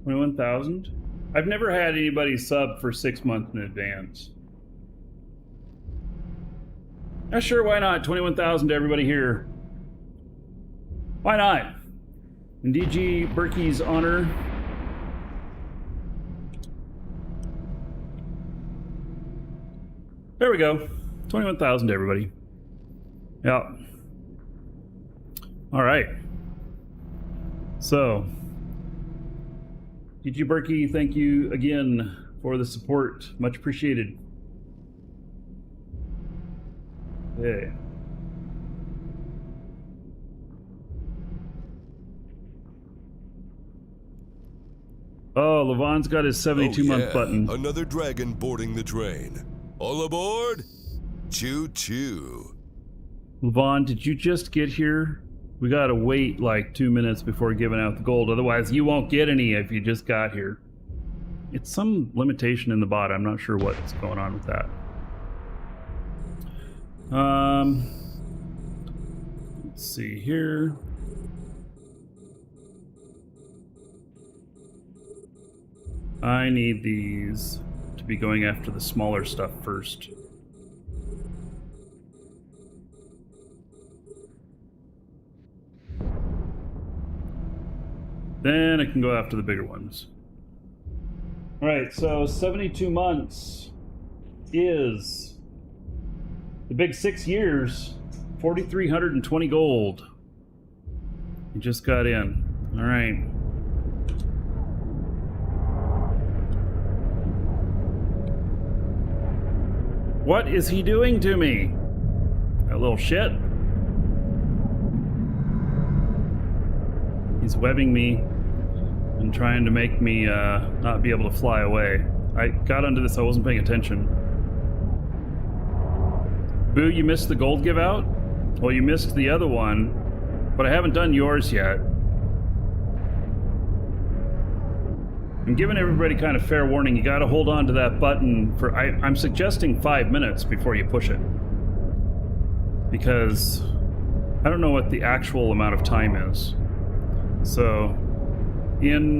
$21,000? I've never had anybody sub for 6 months in advance. Yeah, sure, why not? 21,000 to everybody here. Why not? In DG Berkey's honor. There we go. 21,000 to everybody. Yeah. All right. So, DG Berkey, thank you again for the support. Much appreciated. Okay. Oh, Levon's got his 72-month button. Another dragon boarding the train. All aboard? Choo-choo. Levon, did you just get here? We gotta wait like 2 minutes before giving out the gold, otherwise you won't get any if you just got here. It's some limitation in the bot, I'm not sure what's going on with that. Let's see here. I need these to be going after the smaller stuff first. Then I can go after the bigger ones. Alright, so 72 months is the big 6 years, 4,320 gold. You just got in. Alright. What is he doing to me? That little shit. He's webbing me and trying to make me not be able to fly away. I got onto this, I wasn't paying attention. Boo, you missed the gold give out? Well, you missed the other one, but I haven't done yours yet. I'm giving everybody kind of fair warning. You gotta hold on to that button for... I'm suggesting 5 minutes before you push it. Because I don't know what the actual amount of time is. So, in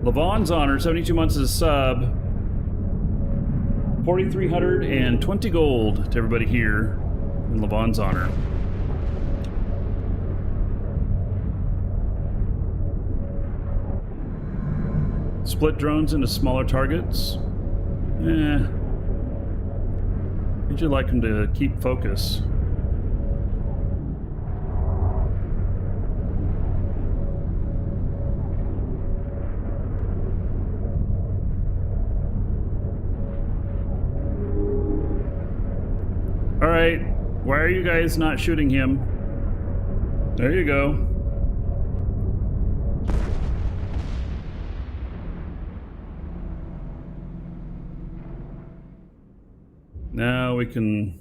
Levon's honor, 72 months as a sub, 4,320 gold to everybody here in Levon's honor. Split drones into smaller targets. Would you like them to keep focus? Alright, why are you guys not shooting him? There you go. Now we can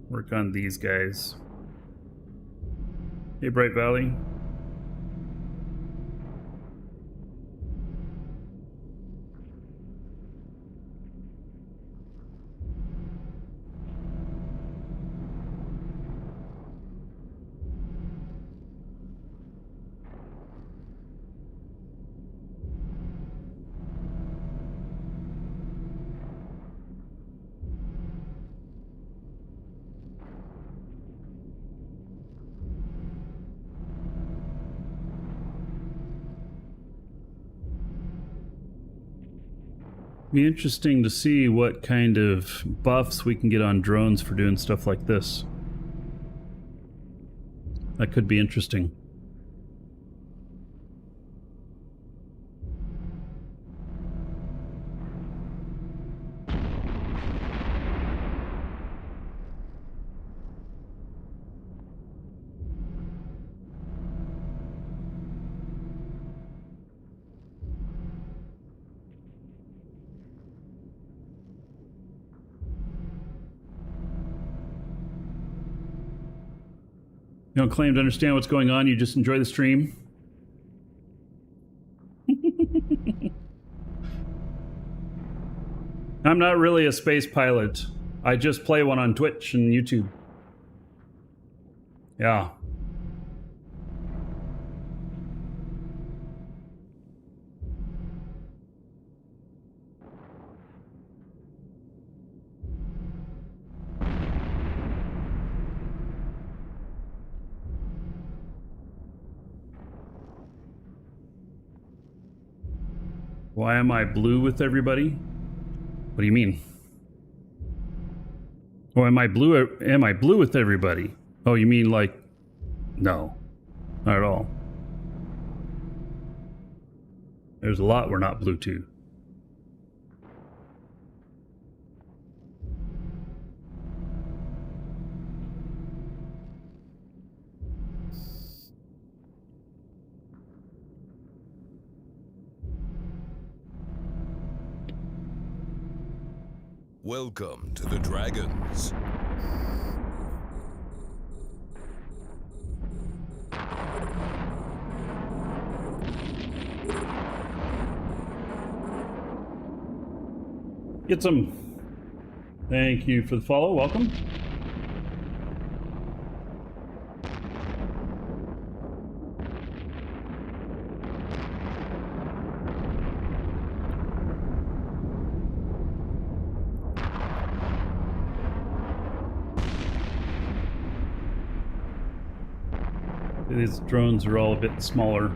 work on these guys. Hey, Bright Valley. Be interesting to see what kind of buffs we can get on drones for doing stuff like this. That could be interesting. You don't claim to understand what's going on, you just enjoy the stream. I'm not really a space pilot. I just play one on Twitch and YouTube. Yeah. Why am I blue with everybody? What do you mean? Oh, am I blue with everybody? Oh, you mean like... No. Not at all. There's a lot we're not blue to. Welcome to the Dragons. Get some. Thank you for the follow. Welcome. These drones are all a bit smaller.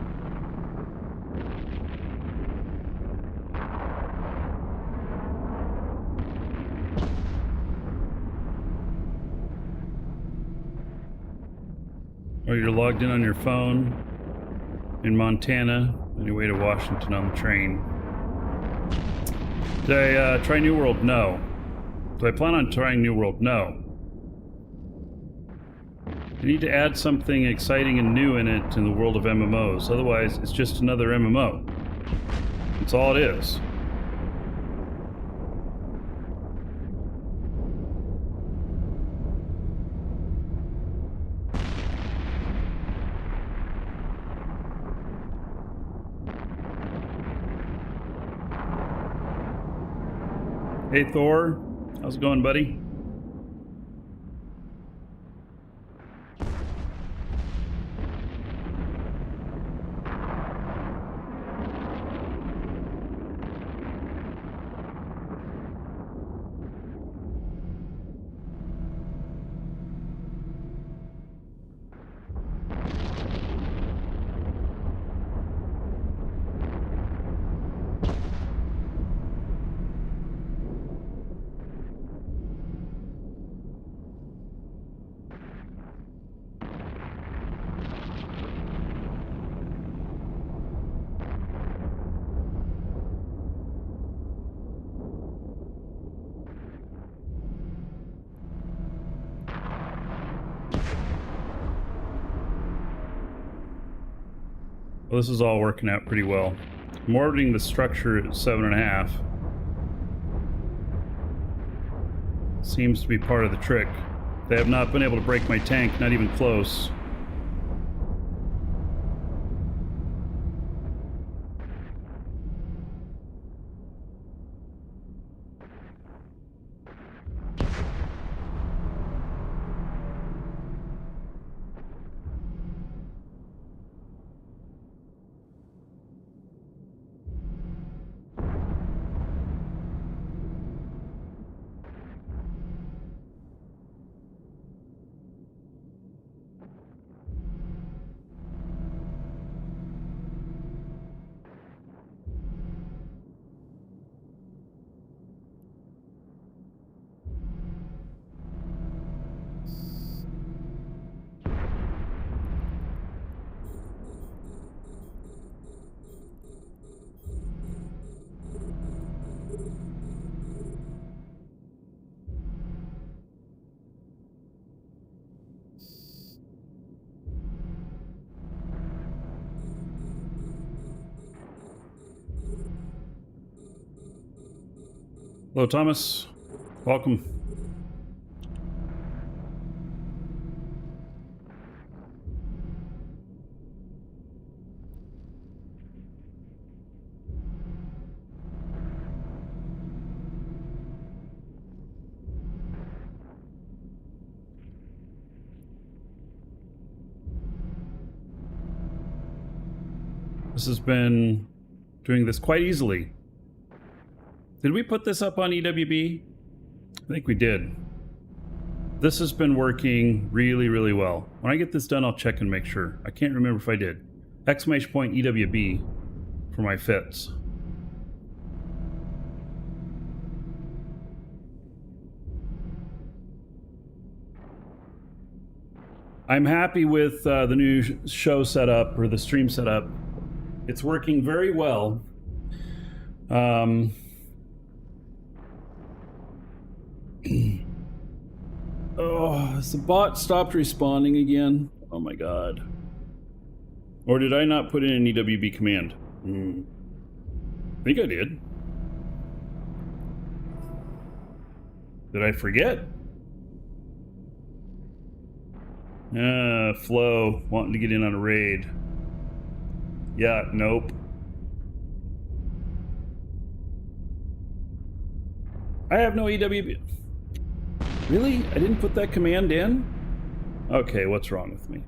Or you're logged in on your phone in Montana on your way to Washington on the train. Did I try New World? No. Do I plan on trying New World? No. I need to add something exciting and new in it in the world of MMOs. Otherwise, it's just another MMO. That's all it is. Hey Thor, how's it going, buddy? Well, this is all working out pretty well. I'm orbiting the structure at 7.5. Seems to be part of the trick. They have not been able to break my tank, not even close. Hello, Thomas. Welcome. This has been doing this quite easily. Did we put this up on EWB? I think we did. This has been working really, really well. When I get this done, I'll check and make sure. I can't remember if I did. Exclamation point EWB for my fits. I'm happy with the new show setup, or the stream setup. It's working very well. Oh, has the bot stopped responding again? Oh my god. Or did I not put in an EWB command? I think I did. Did I forget? Flo, wanting to get in on a raid. Yeah, nope. I have no EWB. Really? I didn't put that command in? Okay, what's wrong with me?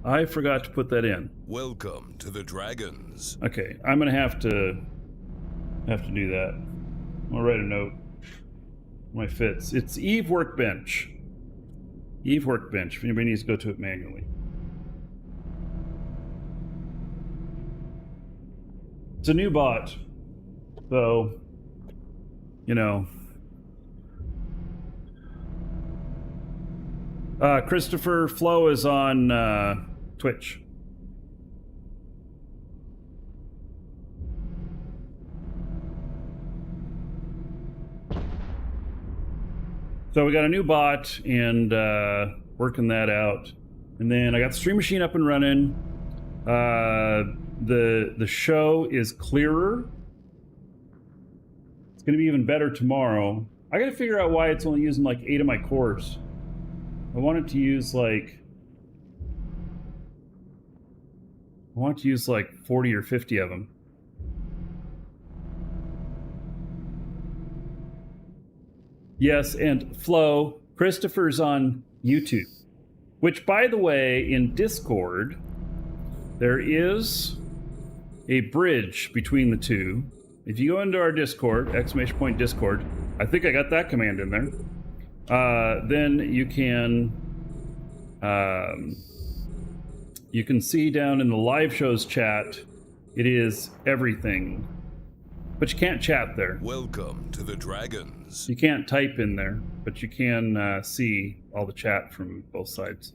I forgot to put that in. Welcome to the Dragons. Okay, I'm gonna have to do that. I'll write a note. My fits. It's Eve Workbench. Eve Workbench, if anybody needs to go to it manually. It's a new bot, so, you know. Christopher Flo is on Twitch. So we got a new bot and working that out. And then I got the Stream Machine up and running. The show is clearer. It's going to be even better tomorrow. I got to figure out why it's only using like 8 of my cores. I want it to use like 40 or 50 of them. Yes, and Flo, Christopher's on YouTube. Which, by the way, in Discord, there is a bridge between the two. If you go into our Discord, exclamation point Discord, I think I got that command in there. Then you can see down in the live shows chat, it is everything, but you can't chat there. Welcome to the Dragons. You can't type in there, but you can see all the chat from both sides.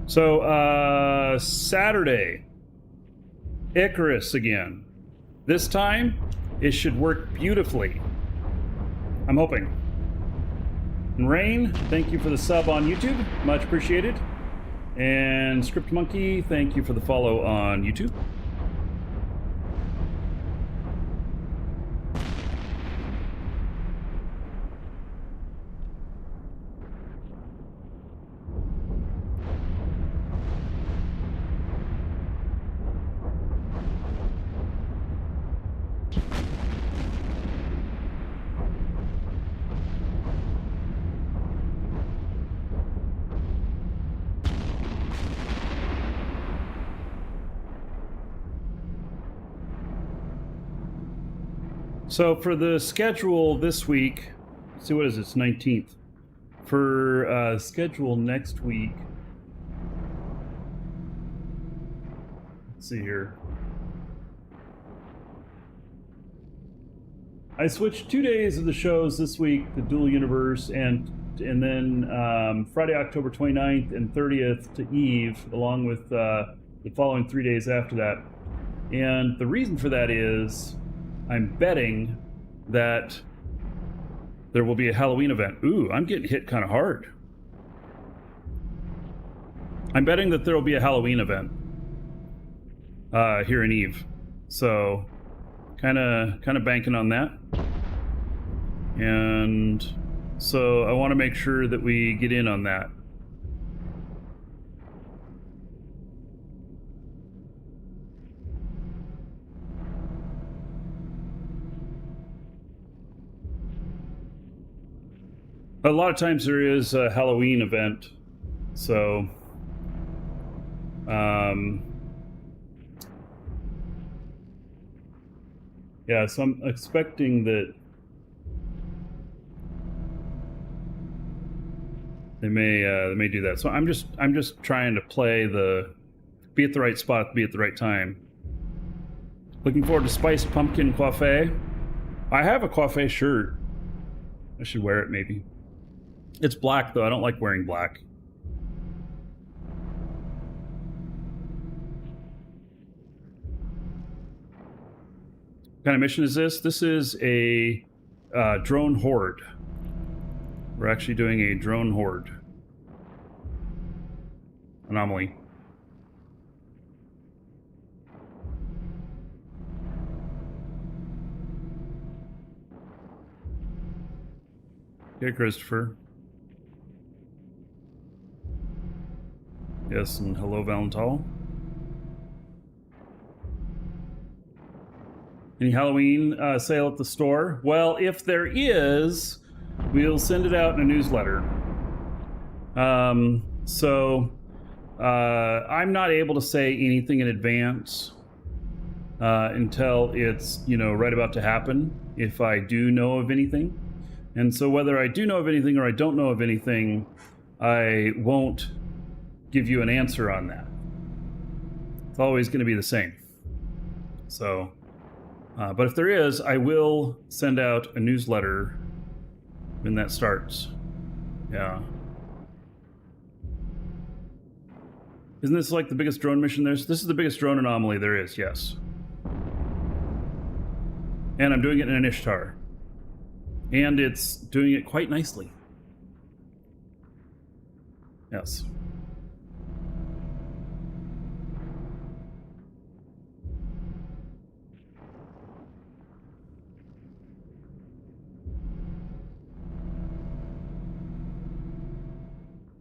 So, Saturday, Icarus again. This time, it should work beautifully. I'm hoping. And Rain, thank you for the sub on YouTube. Much appreciated. And Script Monkey, thank you for the follow on YouTube. So for the schedule this week, let's see, what is it? It's 19th. For schedule next week, let's see here. I switched 2 days of the shows this week, the Dual Universe, and and then Friday, October 29th and 30th to Eve, along with the following 3 days after that. And the reason for that is I'm betting that there will be a Halloween event. Ooh, I'm getting hit kind of hard. I'm betting that there will be a Halloween event here in Eve. So kind of banking on that. And so I want to make sure that we get in on that. A lot of times there is a Halloween event, so yeah, so I'm expecting that they may do that. So I'm just trying to play be at the right spot, be at the right time. Looking forward to Spiced Pumpkin Coiffé. I have a coiffé shirt. I should wear it maybe. It's black though. I don't like wearing black. What kind of mission is this? This is a drone horde. We're actually doing a drone horde. Anomaly. Okay, Christopher. Yes, and hello, Valental. Any Halloween sale at the store? Well, if there is, we'll send it out in a newsletter. So I'm not able to say anything in advance until it's, right about to happen, if I do know of anything. And so whether I do know of anything or I don't know of anything, I won't give you an answer on that. It's always going to be the same. So, but if there is, I will send out a newsletter when that starts. Yeah. Isn't this like the biggest drone mission this is the biggest drone anomaly there is, yes. And I'm doing it in an ISKTAR. And it's doing it quite nicely. Yes.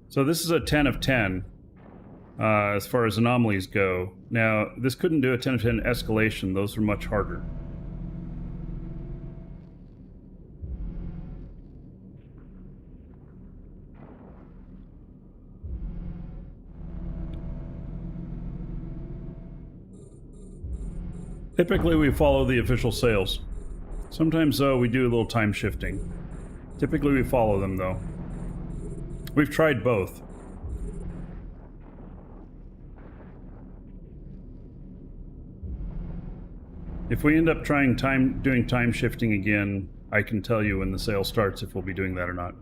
So this is a 10 of 10 as far as anomalies go. Now, this couldn't do a 10 of 10 escalation. Those are much harder. Typically, we follow the official sales. Sometimes, though, we do a little time shifting. Typically, we follow them, though. We've tried both. If we end up doing time shifting again, I can tell you when the sale starts if we'll be doing that or not.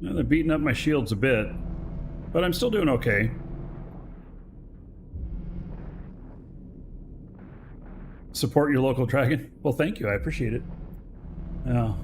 They're beating up my shields a bit, but I'm still doing okay. Support your local dragon? Well, thank you. I appreciate it. Yeah.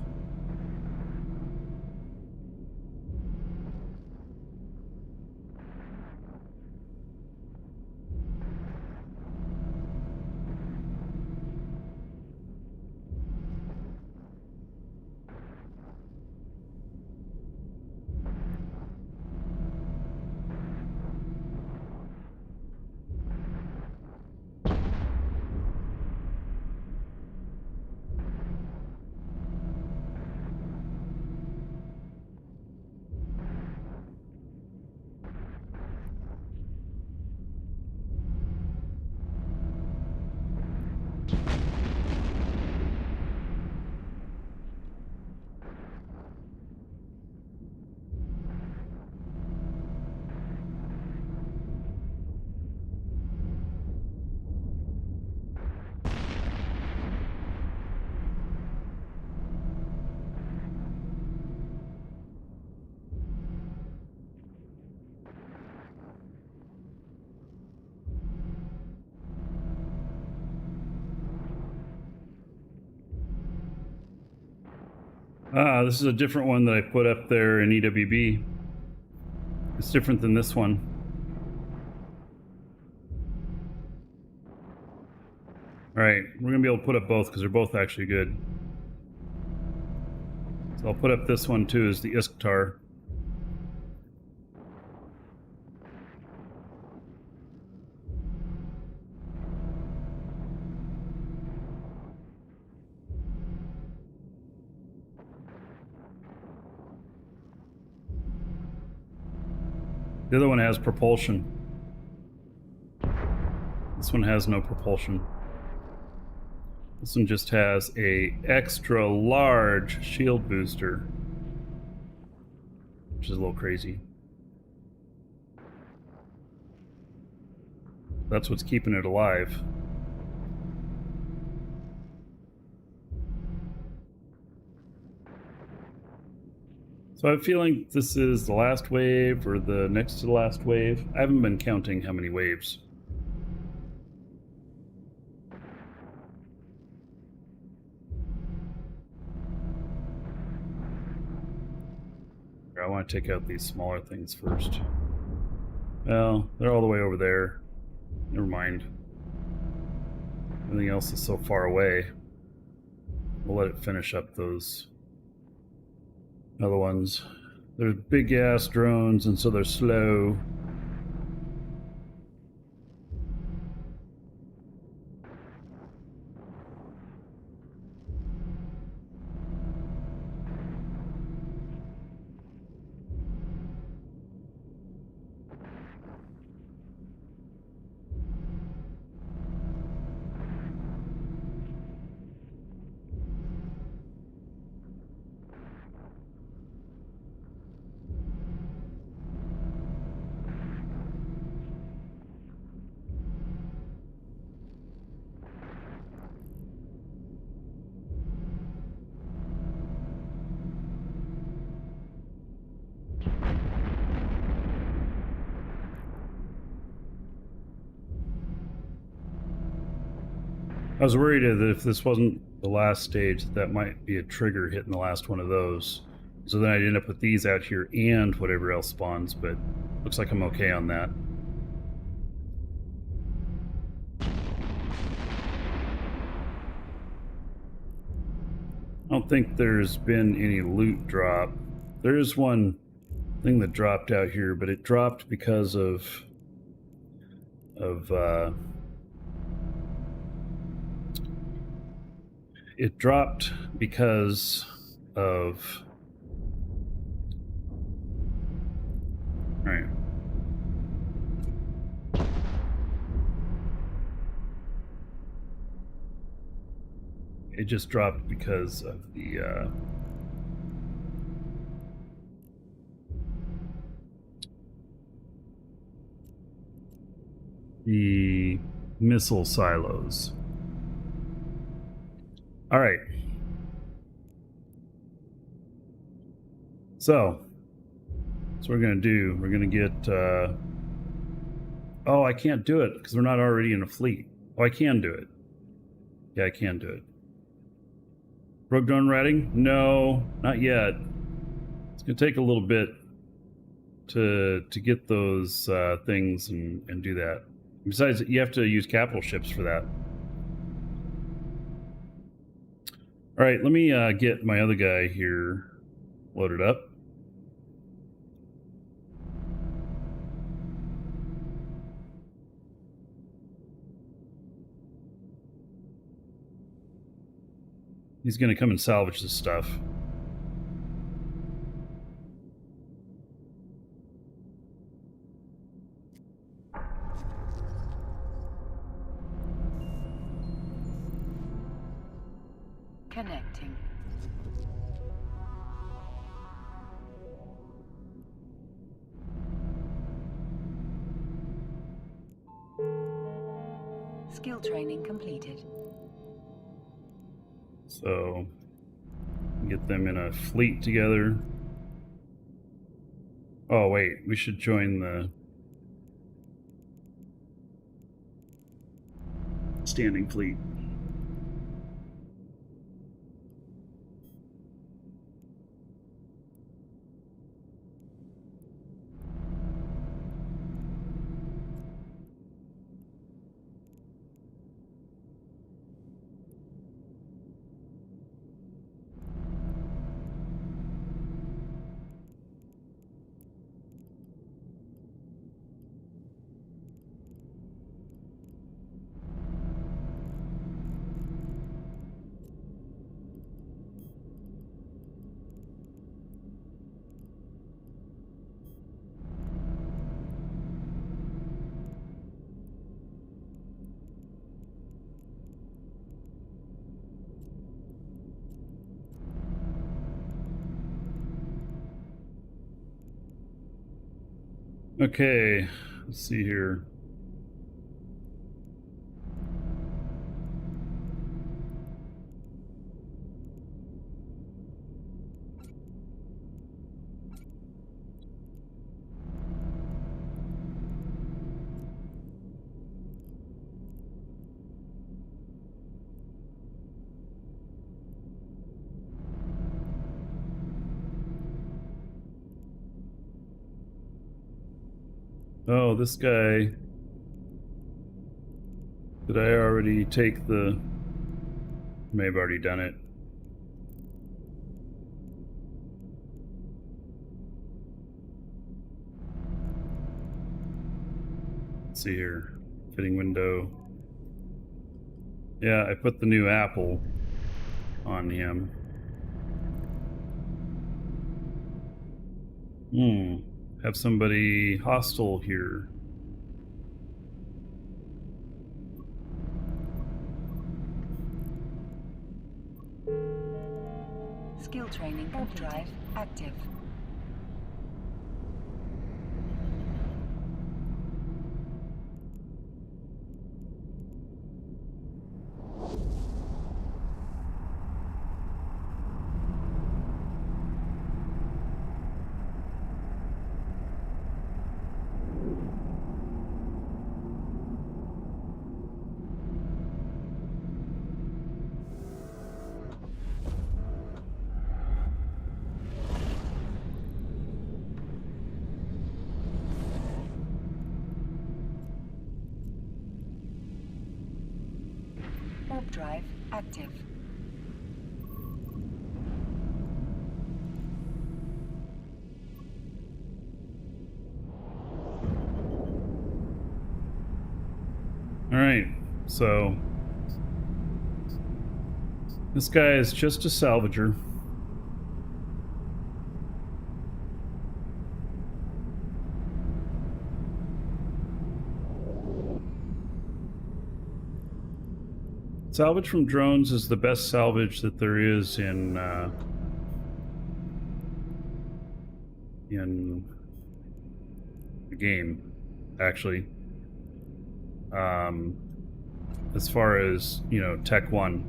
Ah, this is a different one that I put up there in EWB. It's different than this one. Alright, we're going to be able to put up both because they're both actually good. So I'll put up this one too as the ISKTAR. The other one has propulsion. This one has no propulsion. This one just has a extra large shield booster, which is a little crazy. That's what's keeping it alive. So I have a feeling this is the last wave or the next to the last wave. I haven't been counting how many waves. I want to take out these smaller things first. Well, they're all the way over there. Never mind. Everything else is so far away. We'll let it finish up those other ones. They're big ass drones, and so they're slow. I was worried that if this wasn't the last stage, that might be a trigger hitting the last one of those. So then I'd end up with these out here and whatever else spawns, but looks like I'm okay on that. I don't think there's been any loot drop. There is one thing that dropped out here, but it dropped because of it dropped because of... All right. It just dropped because of the missile silos. All right. So, that's what we're going to do. We're going to get... oh, I can't do it because we're not already in a fleet. Oh, I can do it. Yeah, I can do it. Rogue drone routing? No, not yet. It's going to take a little bit to get those things and do that. Besides, you have to use capital ships for that. All right, let me get my other guy here loaded up. He's going to come and salvage this stuff. Connecting. Skill training completed. So, get them in a fleet together. Oh, wait, we should join the standing fleet. Okay, let's see here. Oh, this guy. Did I already take the... May have already done it. Let's see here. Fitting window. Yeah, I put the new apple on him. Have somebody hostile here. Skill training drive active. Warp drive active. All right, so this guy is just a salvager. Salvage from drones is the best salvage that there is in the game, actually. As far as, you know, Tech 1.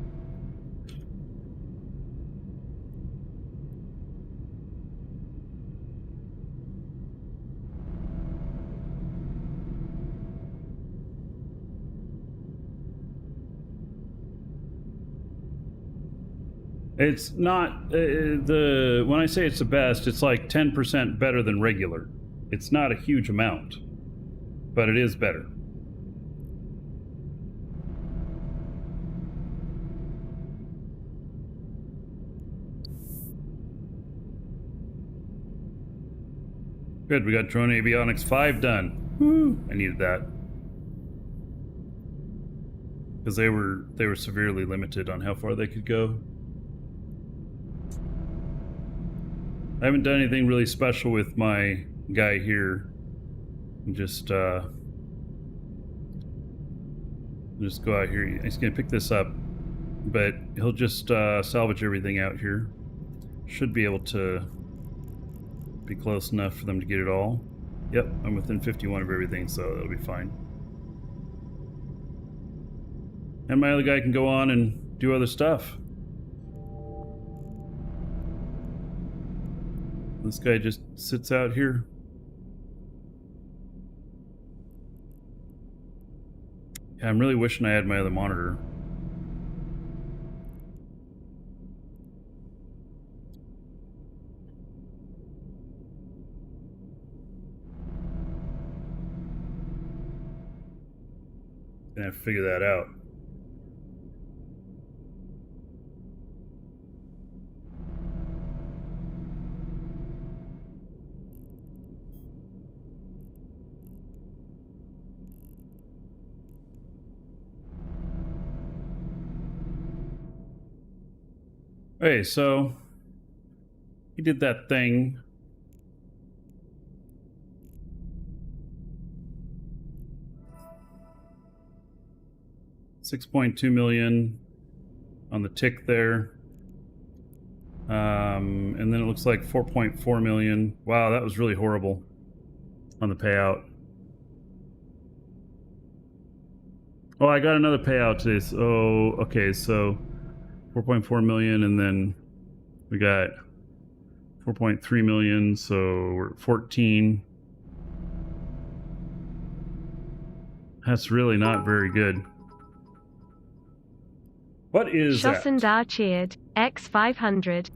It's not when I say it's the best, it's like 10% better than regular. It's not a huge amount, but it is better. Good, we got Drone Avionics 5 done. Woo! I needed that. Because they were severely limited on how far they could go. I haven't done anything really special with my guy here. Just go out here. He's gonna pick this up, but he'll just salvage everything out here. Should be able to be close enough for them to get it all. Yep, I'm within 51 of everything, so that'll be fine. And my other guy can go on and do other stuff. This guy just sits out here. Yeah, I'm really wishing I had my other monitor. Gonna have to figure that out. Okay, so he did that thing. $6.2 million on the tick there. And then it looks like 4.4 million. Wow, that was really horrible. on the payout. Oh, I got another payout today. So, okay, so 4.4 million, and then we got 4.3 million, so we're at 14. That's really not very good. What is that? Shosundar cheered. X 500.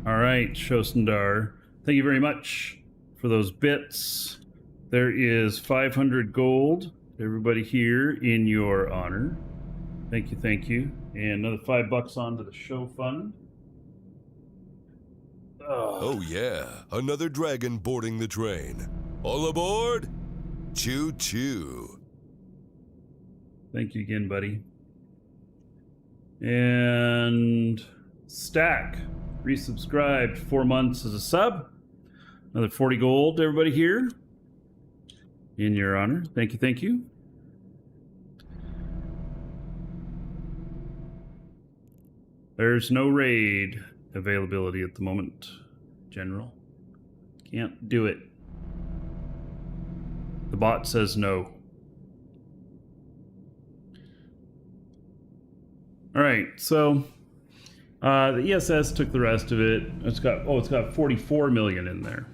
All right, Shosundar. Thank you very much for those bits. There is 500 gold. Everybody here in your honor. Thank you, thank you. And another $5 onto the show fund. Oh yeah, another dragon boarding the train. All aboard? Choo choo. Thank you again, buddy. And Stack resubscribed 4 months as a sub. Another 40 gold to everybody here in your honor. Thank you, thank you. There's no raid availability at the moment, General. Can't do it. The bot says no. All right, so the ESS took the rest of it. It's got 44 million in there.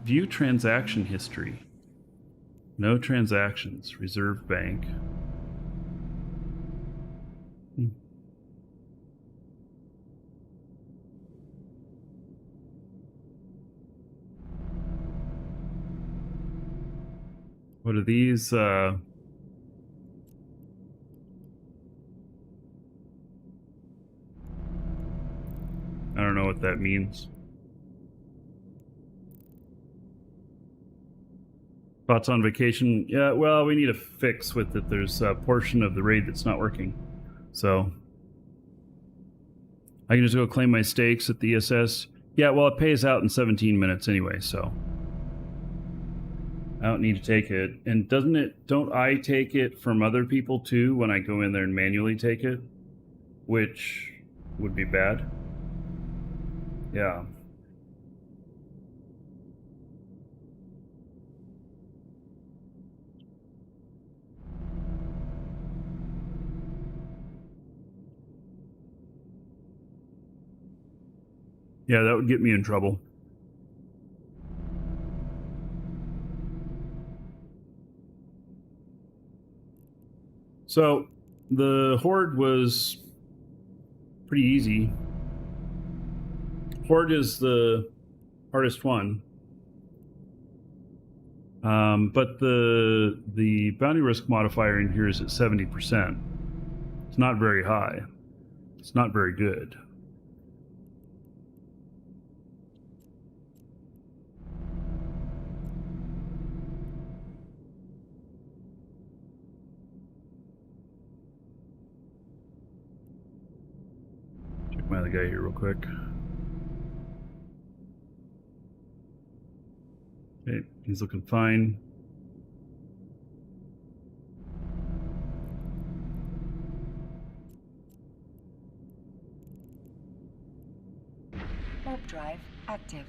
View transaction history. No transactions. Reserve bank. What are these? I don't know what that means. Thoughts on vacation? Yeah, well, we need a fix with it. There's a portion of the raid that's not working. So I can just go claim my stakes at the ESS. Yeah, well, it pays out in 17 minutes anyway, so I don't need to take it. And don't I take it from other people too when I go in there and manually take it? Which would be bad. Yeah. Yeah, that would get me in trouble. So, the Horde was pretty easy. Horde is the hardest one. But the bounty risk modifier in here is at 70%. It's not very high. It's not very good. Check my other guy here real quick. Okay, he's looking fine. Warp drive active.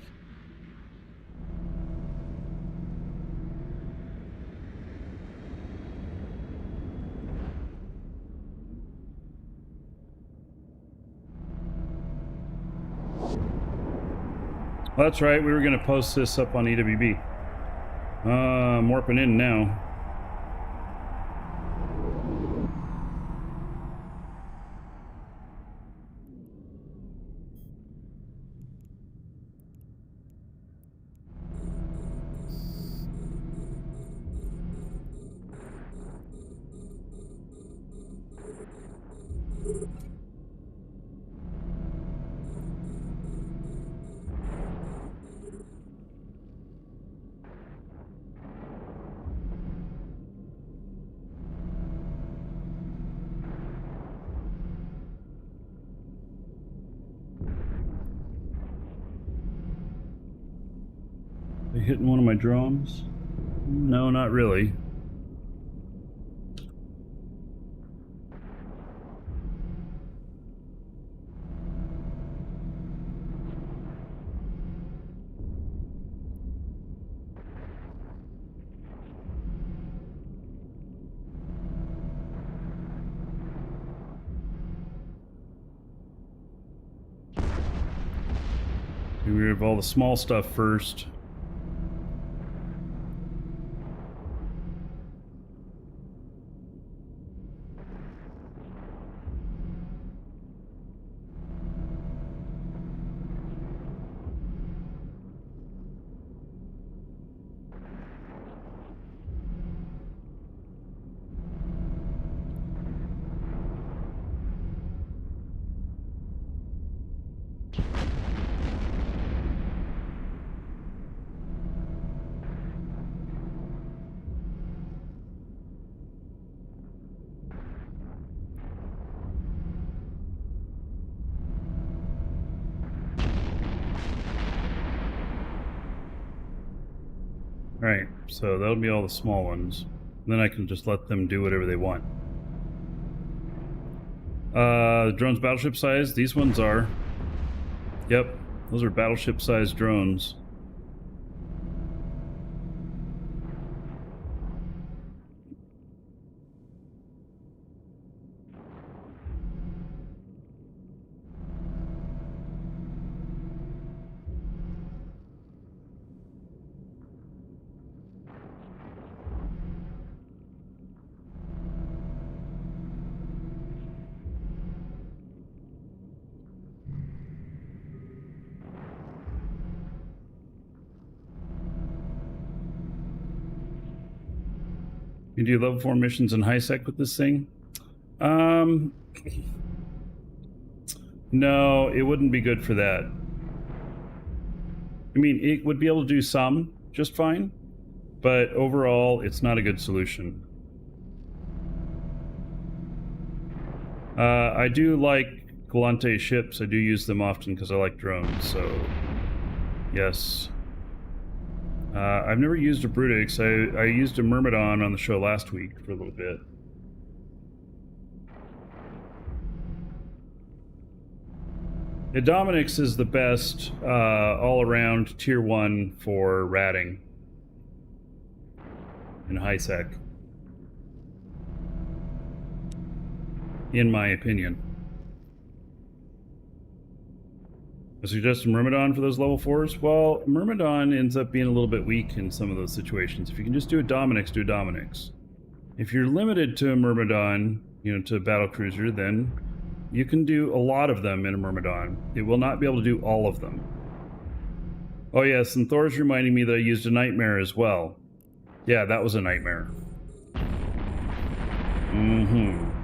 Well, that's right, we were going to post this up on EWB. I'm warping in now. They hitting one of my drones? No, not really. rid of all the small stuff first. Alright, so that'll be all the small ones. And then I can just let them do whatever they want. The drone's battleship size, these ones are. Yep, those are battleship sized drones. You do level 4 missions in high sec with this thing? No, it wouldn't be good for that. I mean, it would be able to do some just fine, but overall, it's not a good solution. I do like Galante ships. I do use them often because I like drones, so yes. I've never used a Brutix. I used a Myrmidon on the show last week for a little bit. The Dominix is the best all-around tier 1 for ratting in high sec, in my opinion. I suggest a Myrmidon for those level 4s. Well, Myrmidon ends up being a little bit weak in some of those situations. If you can just do a Dominix, do a Dominix. If you're limited to a Myrmidon, you know, to a battle cruiser, then you can do a lot of them in a Myrmidon. It will not be able to do all of them. Oh yes, and Thor's reminding me that I used a Nightmare as well. Yeah, that was a Nightmare. Mm-hmm.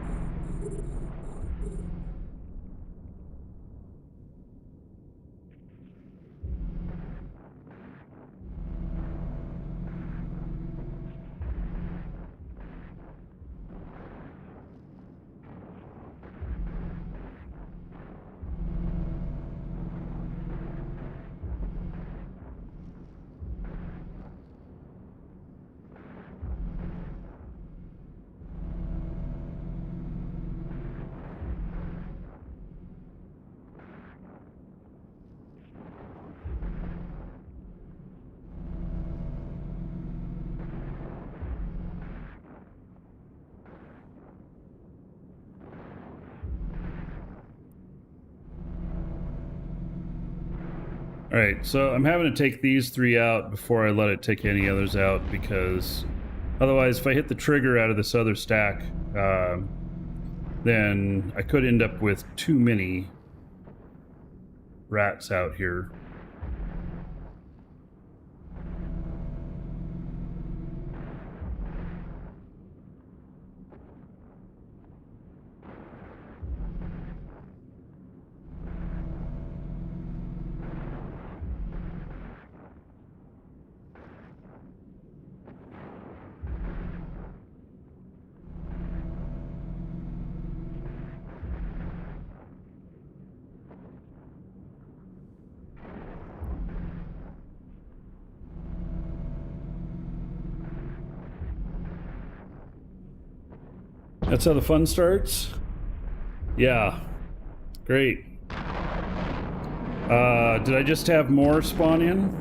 Alright, so I'm having to take these 3 out before I let it take any others out, because otherwise if I hit the trigger out of this other stack, then I could end up with too many rats out here. That's how the fun starts? Yeah. Great. Did I just have more spawn in?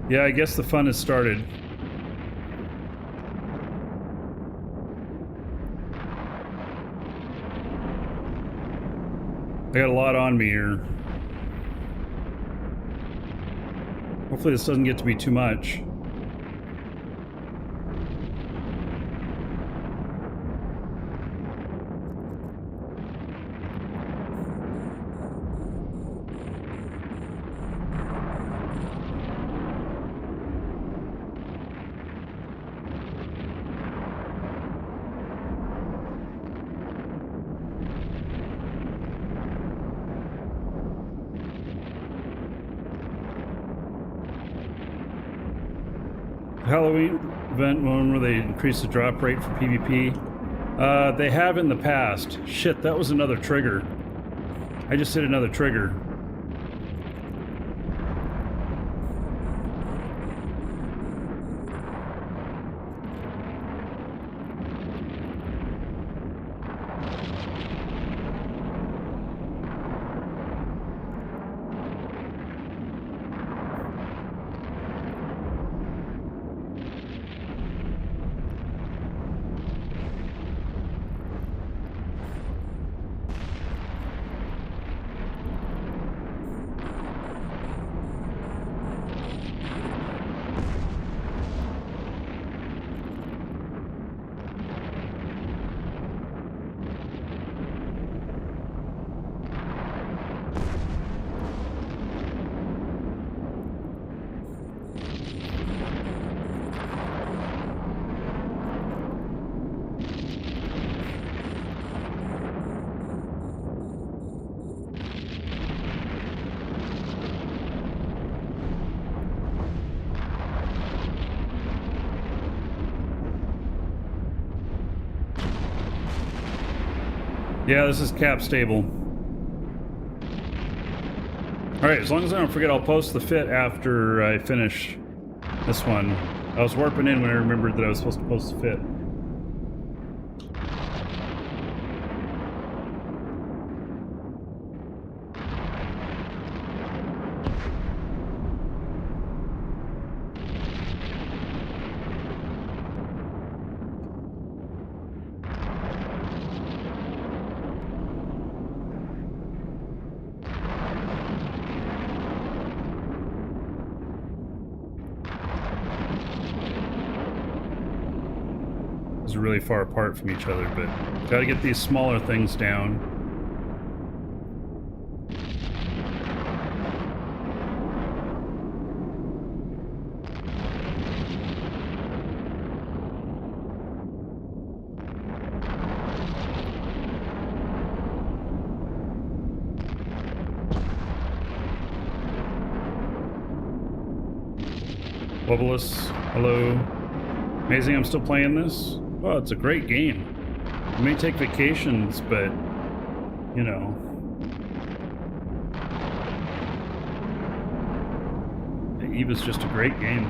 Yeah, I guess the fun has started. I got a lot on me here. Hopefully this doesn't get to be too much. Halloween event one where they increase the drop rate for PvP. They have in the past. Shit, that was another trigger. I just hit another trigger. Yeah, this is cap stable. Alright, as long as I don't forget, I'll post the fit after I finish this one. I was warping in when I remembered that I was supposed to post the fit. Really far apart from each other, but gotta get these smaller things down. Wobulus, hello. Amazing I'm still playing this. Well, it's a great game. You may take vacations, but, you know. EVE's just a great game.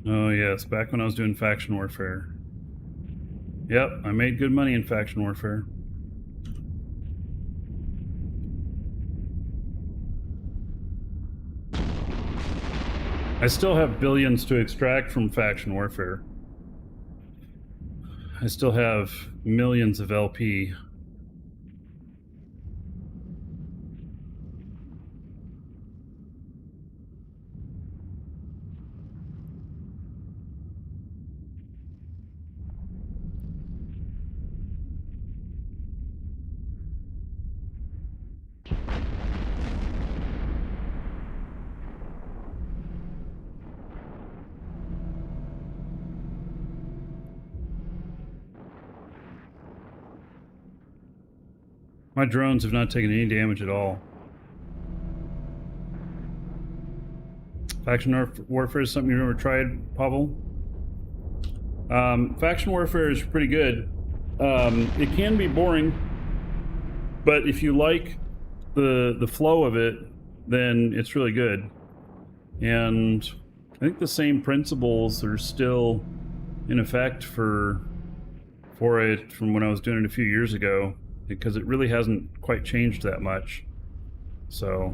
Oh yes, back when I was doing faction warfare. Yep, I made good money in faction warfare. I still have billions to extract from faction warfare. I still have millions of LP. My drones have not taken any damage at all. Faction warfare is something you've never tried, Pavel? Faction warfare is pretty good. It can be boring. But if you like the flow of it, then it's really good. And I think the same principles are still in effect for it from when I was doing it a few years ago, because it really hasn't quite changed that much. So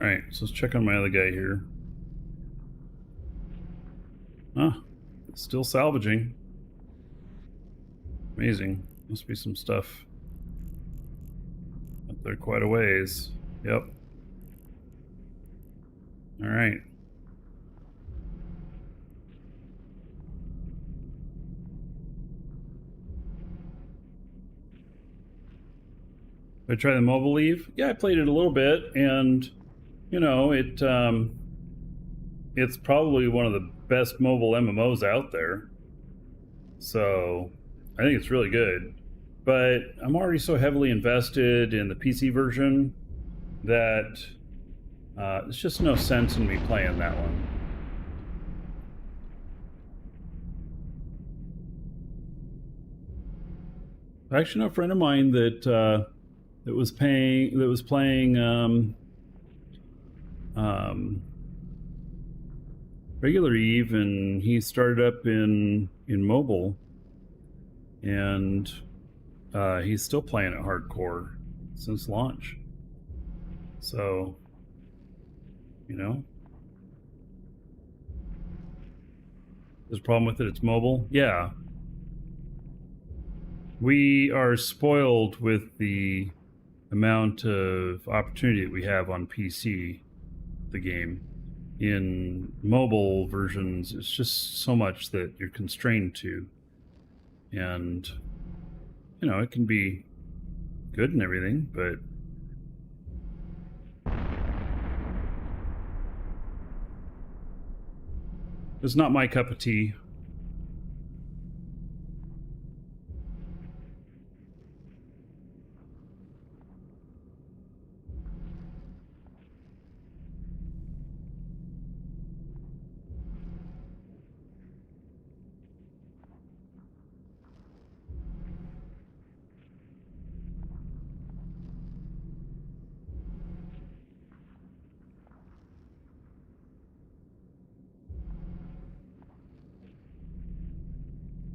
alright, so let's check on my other guy here. It's still salvaging. Amazing. Must be some stuff up there quite a ways. Yep. Alright. Did I try the mobile leave? Yeah, I played it a little bit, and you know, it's probably one of the best mobile MMOs out there. So I think it's really good. But I'm already so heavily invested in the PC version that there's just no sense in me playing that one. I actually know a friend of mine that was playing regular Eve, and he started up in mobile, and he's still playing it hardcore since launch. So, you know, there's a problem with it. It's mobile. Yeah, we are spoiled with the amount of opportunity that we have on PC. The game in mobile versions, it's just so much that you're constrained to, and you know, it can be good and everything, but it's not my cup of tea.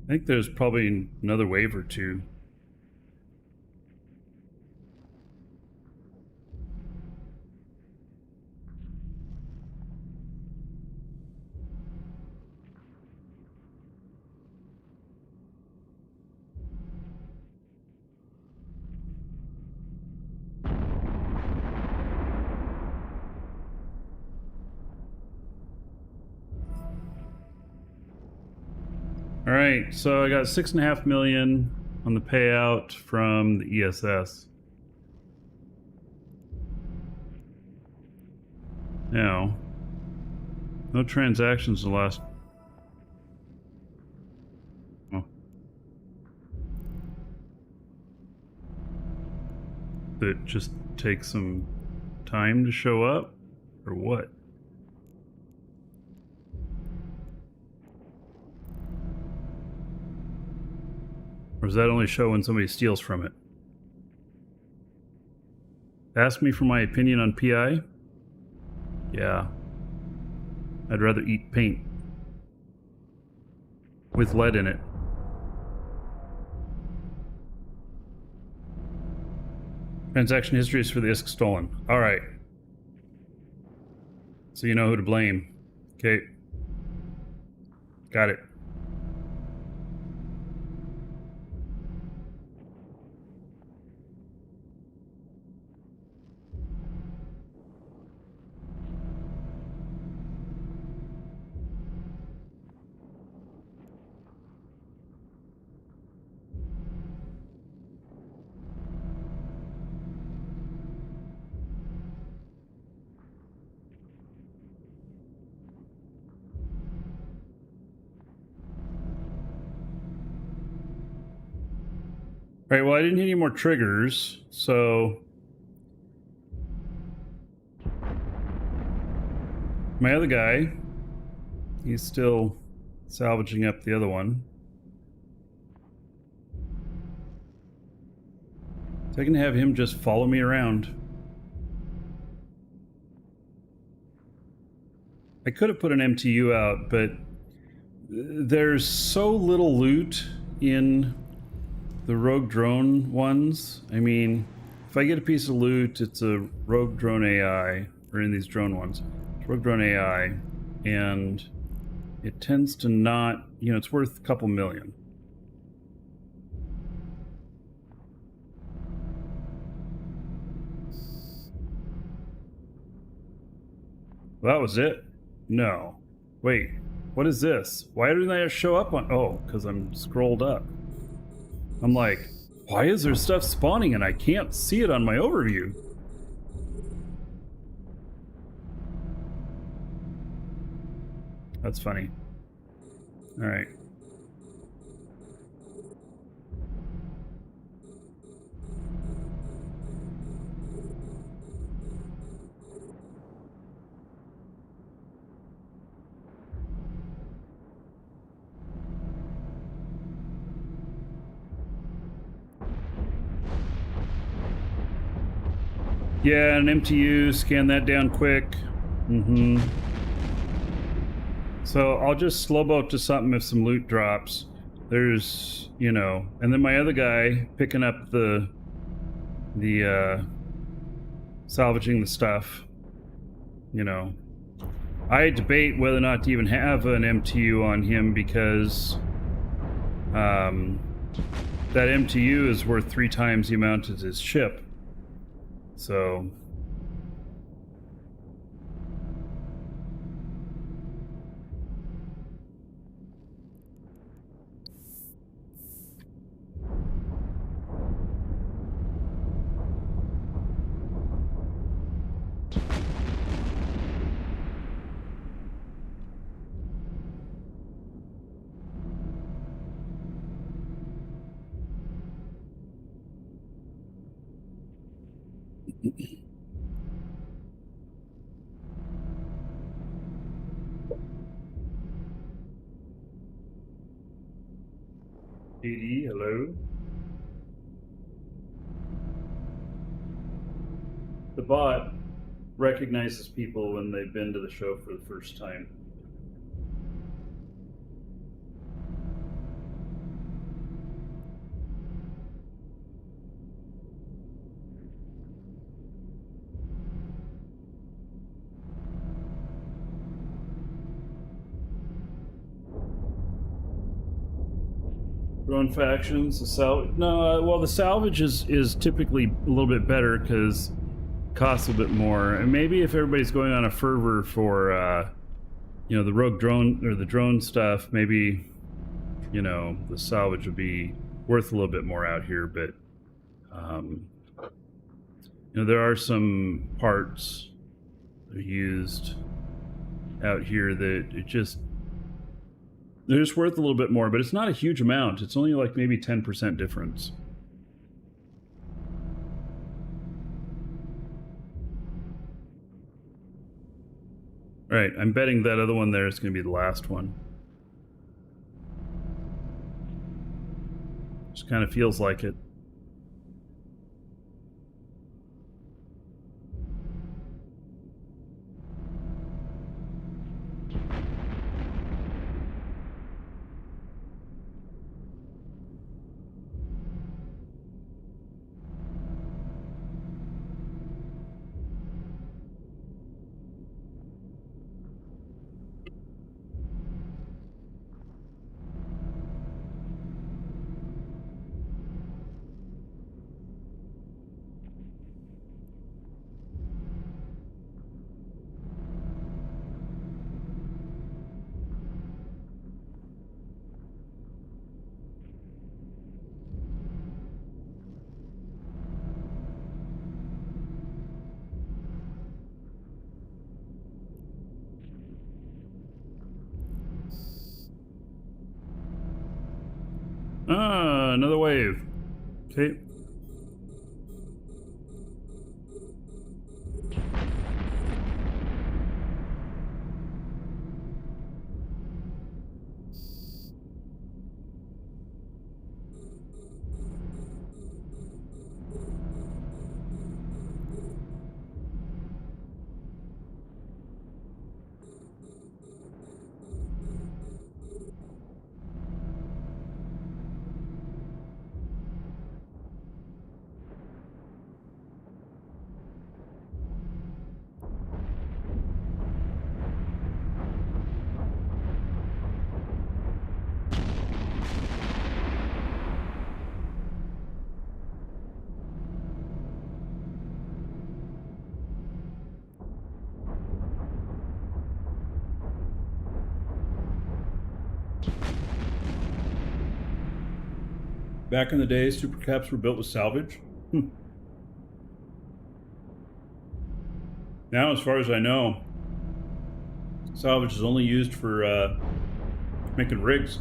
I think there's probably another wave or two. All right, so I got 6.5 million on the payout from the ESS. Now, no transactions in the last. Oh. That just takes some time to show up, or what? Or does that only show when somebody steals from it? Ask me for my opinion on PI? Yeah. I'd rather eat paint with lead in it. Transaction history is for the ISK stolen. All right. So you know who to blame. Okay. Got it. All right, well, I didn't hit any more triggers, so my other guy, he's still salvaging up the other one. So I can have him just follow me around. I could have put an MTU out, but there's so little loot in the rogue drone ones. I mean, if I get a piece of loot, it's a rogue drone AI, or in these drone ones, it's rogue drone AI, and it tends to not, you know, it's worth a couple million. Well, that was it? No. Wait, what is this? Why didn't I show up on... Oh, because I'm scrolled up. I'm like, why is there stuff spawning and I can't see it on my overview? That's funny. All right. Yeah, an MTU, scan that down quick. So I'll just slow boat to something if some loot drops. There's, you know, and then my other guy picking up the salvaging the stuff, you know. I debate whether or not to even have an MTU on him because that MTU is worth 3 times the amount as his ship. So AD, hello. The bot recognizes people when they've been to the show for the first time. Drone factions, the salvage. No, well, the salvage is typically a little bit better because it costs a bit more. And maybe if everybody's going on a fervor for, you know, the rogue drone or the drone stuff, maybe, you know, the salvage would be worth a little bit more out here. But, you know, there are some parts that are used out here that it just. They're just worth a little bit more, but it's not a huge amount. It's only like maybe 10% difference. All right, I'm betting that other one there is going to be the last one. Just kind of feels like it. Ah, another wave. Okay. Back in the day, supercaps were built with salvage. Now, as far as I know, salvage is only used for making rigs.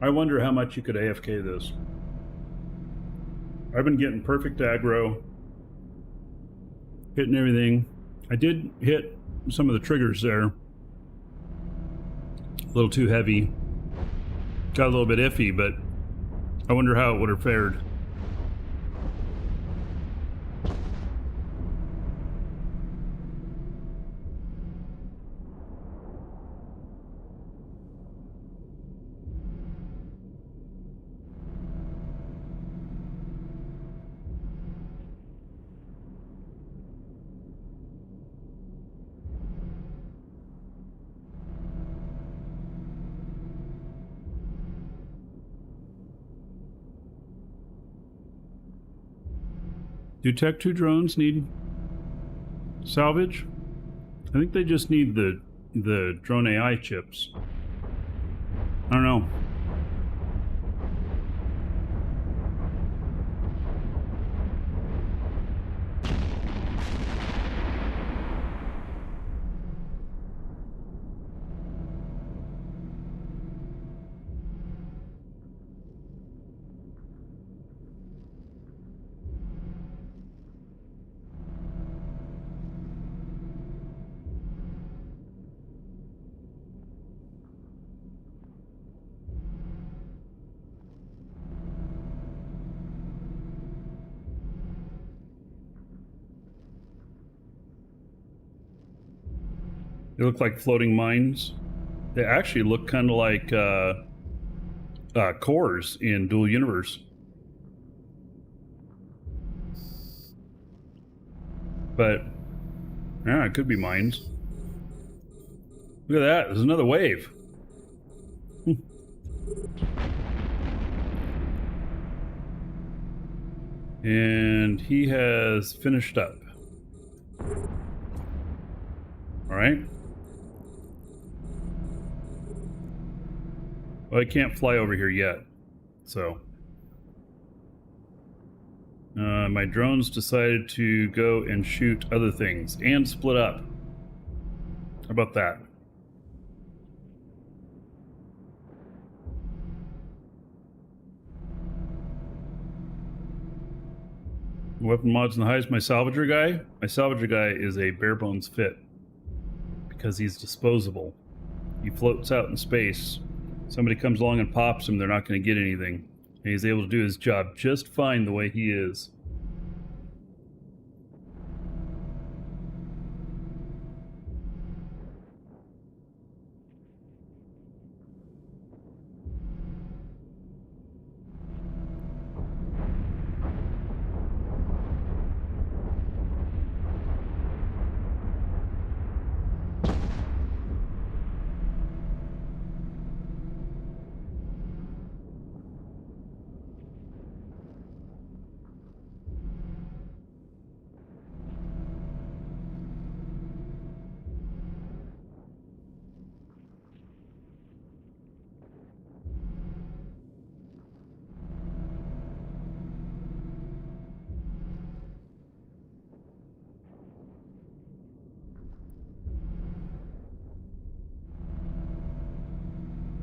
I wonder how much you could AFK this. I've been getting perfect aggro, hitting everything. I did hit some of the triggers there. A little too heavy. Got a little bit iffy, but I wonder how it would have fared. Do Tech 2 drones need salvage? I think they just need the drone AI chips. I don't know. They look like floating mines. They actually look kind of like cores in Dual Universe. But, yeah, it could be mines. Look at that, there's another wave. And he has finished up. All right. Well, I can't fly over here yet, so. My drones decided to go and shoot other things and split up. How about that? Weapon mods and highs. My salvager guy? My salvager guy is a bare bones fit because he's disposable. He floats out in space. Somebody comes along and pops him, they're not going to get anything. And he's able to do his job just fine the way he is.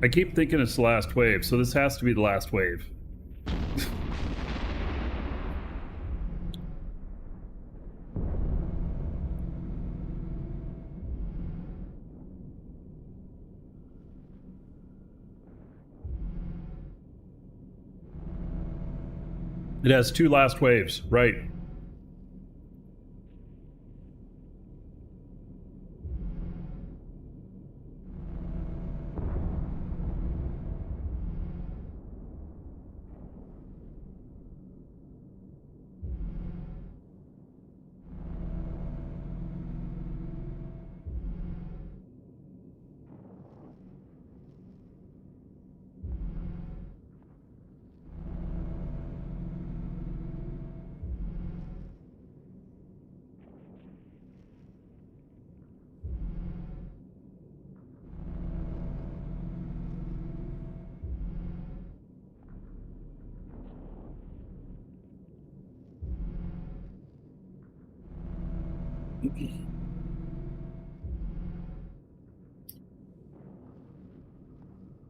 I keep thinking it's the last wave, so this has to be the last wave. It has 2 last waves, right.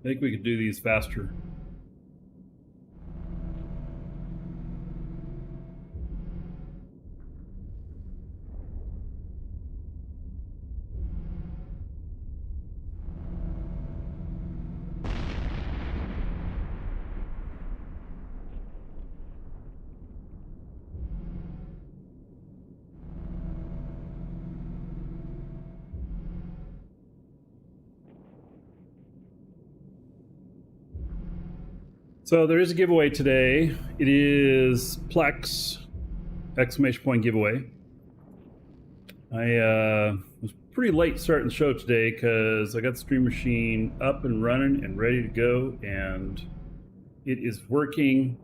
I think we could do these faster. So there is a giveaway today. It is Plex, exclamation point giveaway. I was pretty late starting the show today because I got the Stream Machine up and running and ready to go, and it is working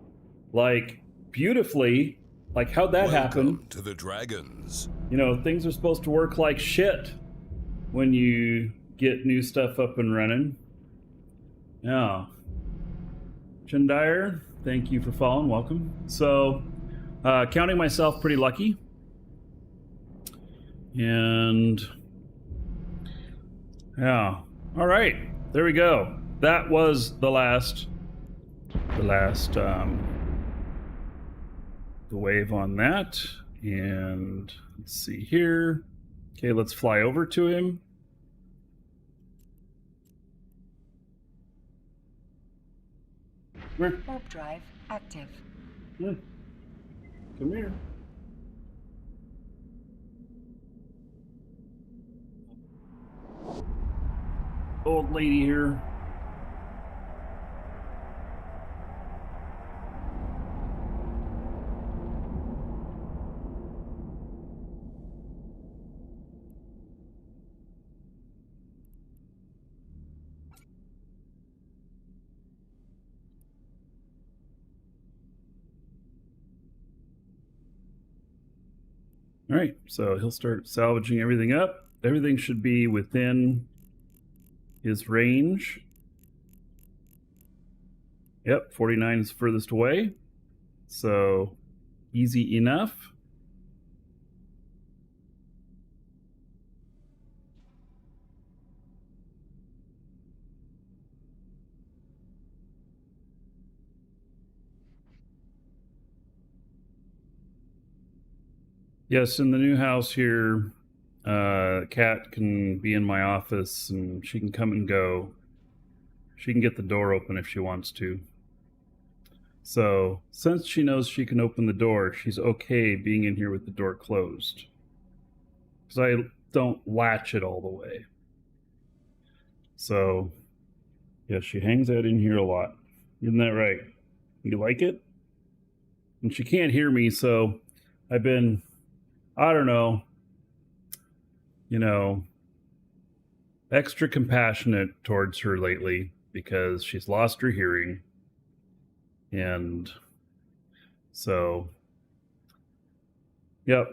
like beautifully. Like, how'd that happen? Welcome to the Dragons. You know, things are supposed to work like shit when you get new stuff up and running. Yeah. Chandire, thank you for following. Welcome. So, counting myself pretty lucky. And, yeah. All right. There we go. That was the last the wave on that. And let's see here. Okay, let's fly over to him. Come here. Warp drive active. Yeah. Come here. Old lady here. All right, so he'll start salvaging everything up. Everything should be within his range. Yep, 49 is furthest away. So easy enough. Yes, in the new house here, Kat can be in my office and she can come and go. She can get the door open if she wants to. So, since she knows she can open the door, she's okay being in here with the door closed. Because I don't latch it all the way. So, yeah, she hangs out in here a lot. Isn't that right? You like it? And she can't hear me, so I've been, I don't know, extra compassionate towards her lately because she's lost her hearing. And so, yep.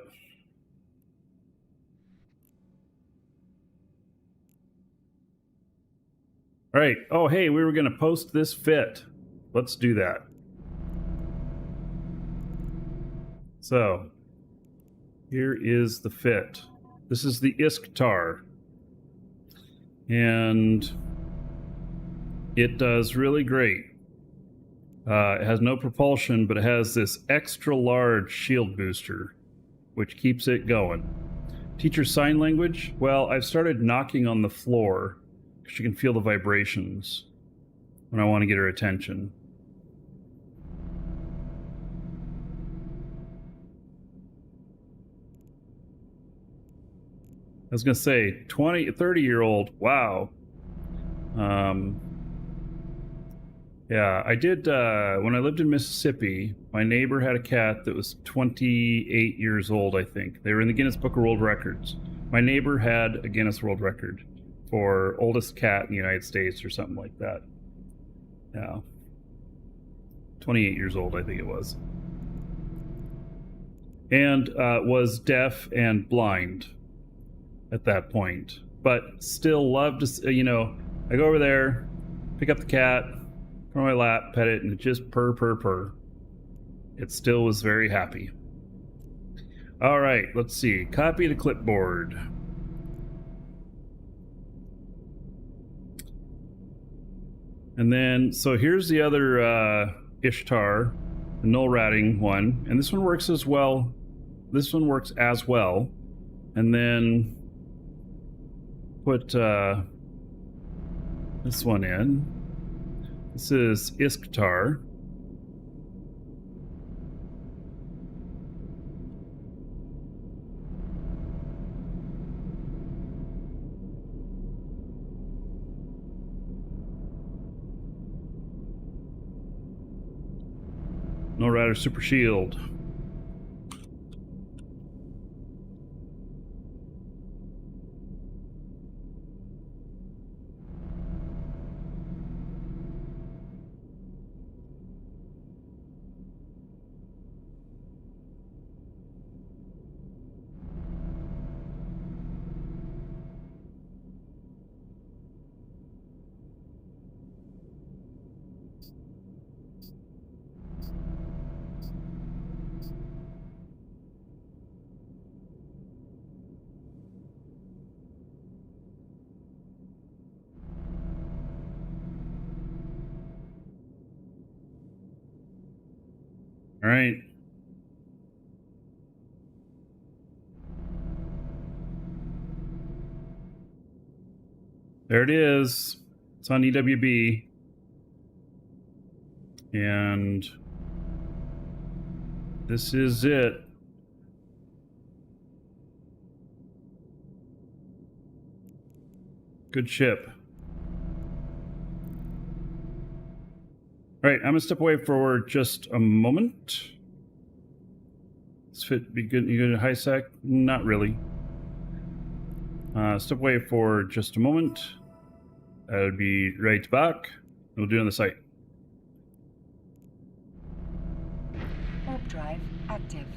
All right. Oh, hey, we were going to post this fit. Let's do that. So, here is the fit. This is the ISKTAR. And It does really great. It has no propulsion, but it has this extra large shield booster, which keeps it going. Teach her sign language? Well, I've started knocking on the floor because she can feel the vibrations when I want to get her attention. I was going to say, 30-year-old, wow. Yeah, I did, when I lived in Mississippi, my neighbor had a cat that was 28 years old, I think. They were in the Guinness Book of World Records. My neighbor had a Guinness World Record for oldest cat in the United States or something like that. Yeah. 28 years old, I think it was. And was deaf and blind at that point. But still loved to, I go over there, pick up the cat, put it on my lap, pet it, and it just purr, purr, purr. It still was very happy. All right, let's see. Copy to clipboard. And then, so here's the other ISKTAR, the null ratting one. And this one works as well. This one works as well. And then put this one in. This is ISKTAR. No Rider Super Shield. All right. There it is. It's on EWB. And this is it. Good ship. All right, I'm gonna step away for just a moment. This fit be good. You go to high sec? Not really. Step away for just a moment. I'll be right back. We'll do it on the site. Warp drive active.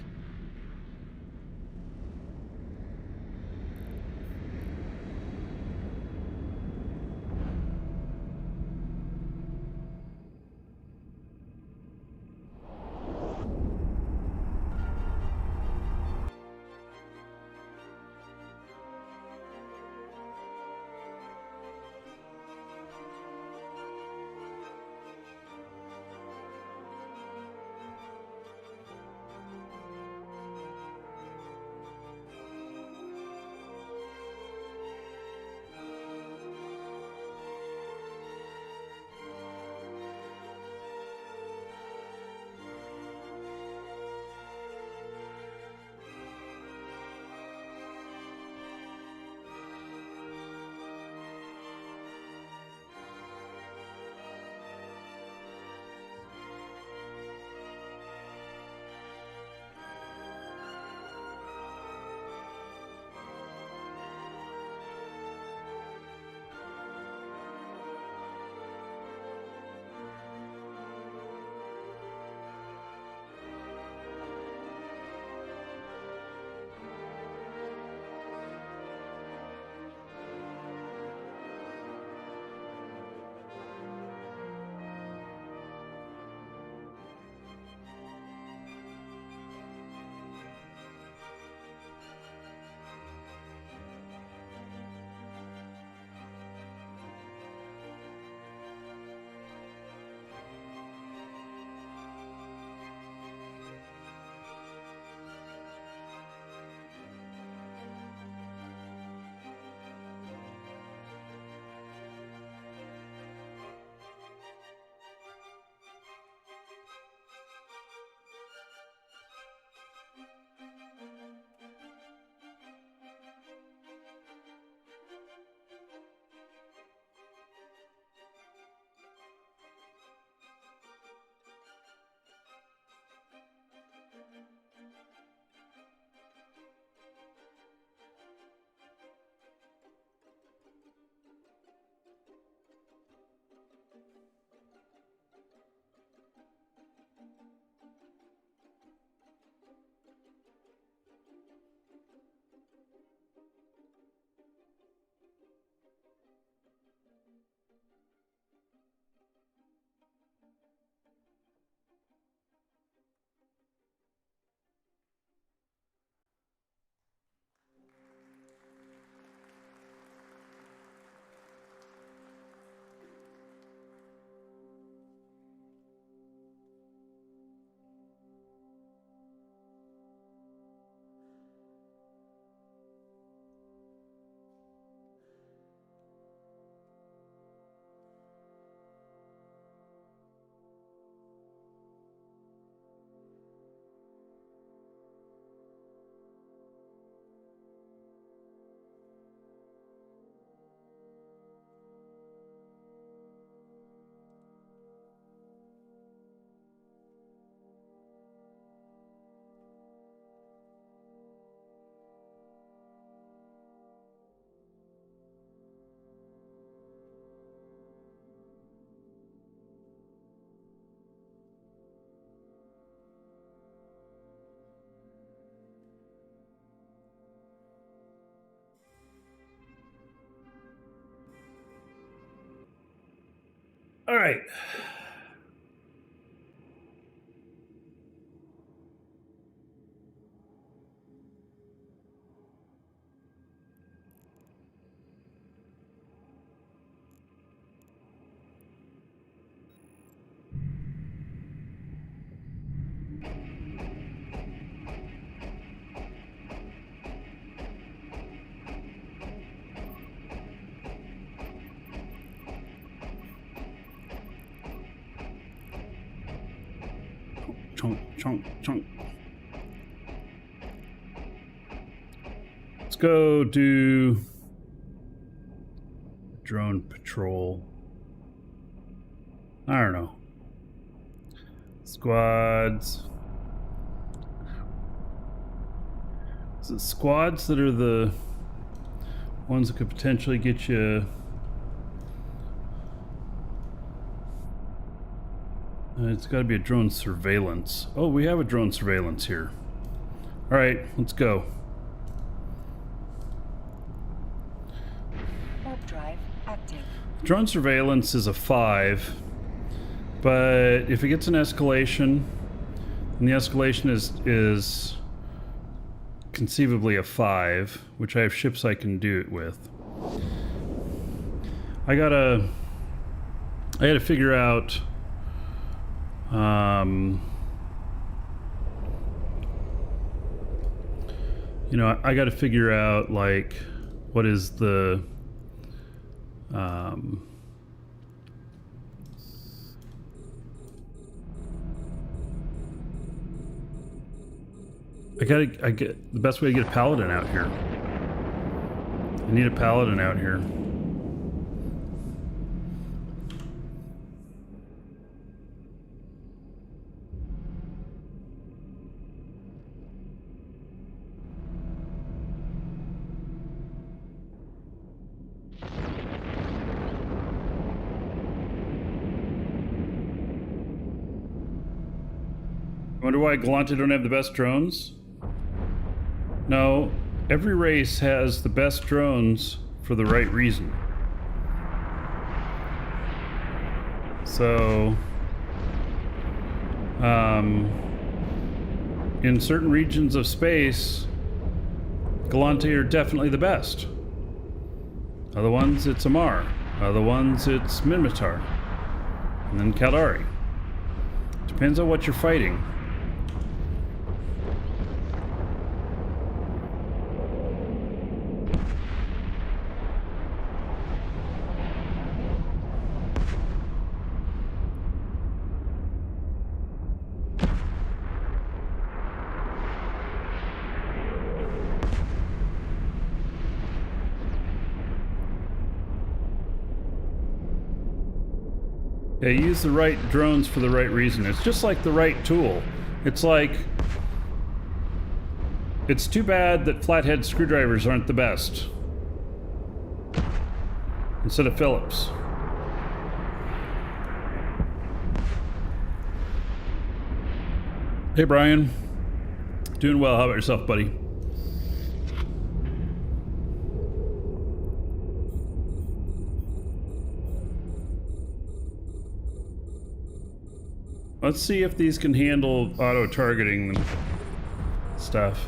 All right. Chunk, chunk, chunk. Let's go do drone patrol. I don't know. Squads. Is it squads that are the ones that could potentially get you? It's got to be a drone surveillance. Oh, we have a drone surveillance here. All right, let's go. Warp drive active. Drone surveillance is a 5, but if it gets an escalation, and the escalation is conceivably a 5, which I have ships I can do it with. I gotta figure out. You know, I got to figure out like what is the I get the best way to get a Paladin out here. I need a Paladin out here. Wonder why Galante don't have the best drones? No, every race has the best drones for the right reason. So, in certain regions of space, Galante are definitely the best. Other ones, it's Amar. Other ones, it's Minmatar. And then Caldari. Depends on what you're fighting. Yeah, use the right drones for the right reason. It's just like the right tool. It's like, it's too bad that flathead screwdrivers aren't the best instead of Phillips. Hey Brian, doing well. How about yourself, buddy? Let's see if these can handle auto-targeting and stuff.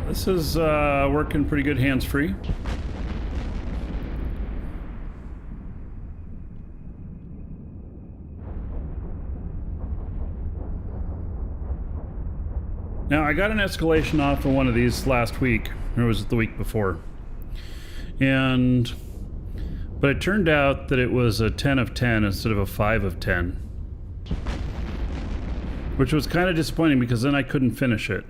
This is working pretty good hands-free. Now, I got an escalation off of one of these last week, or was it the week before? But it turned out that it was a 10 of 10 instead of a 5 of 10. Which was kind of disappointing because then I couldn't finish it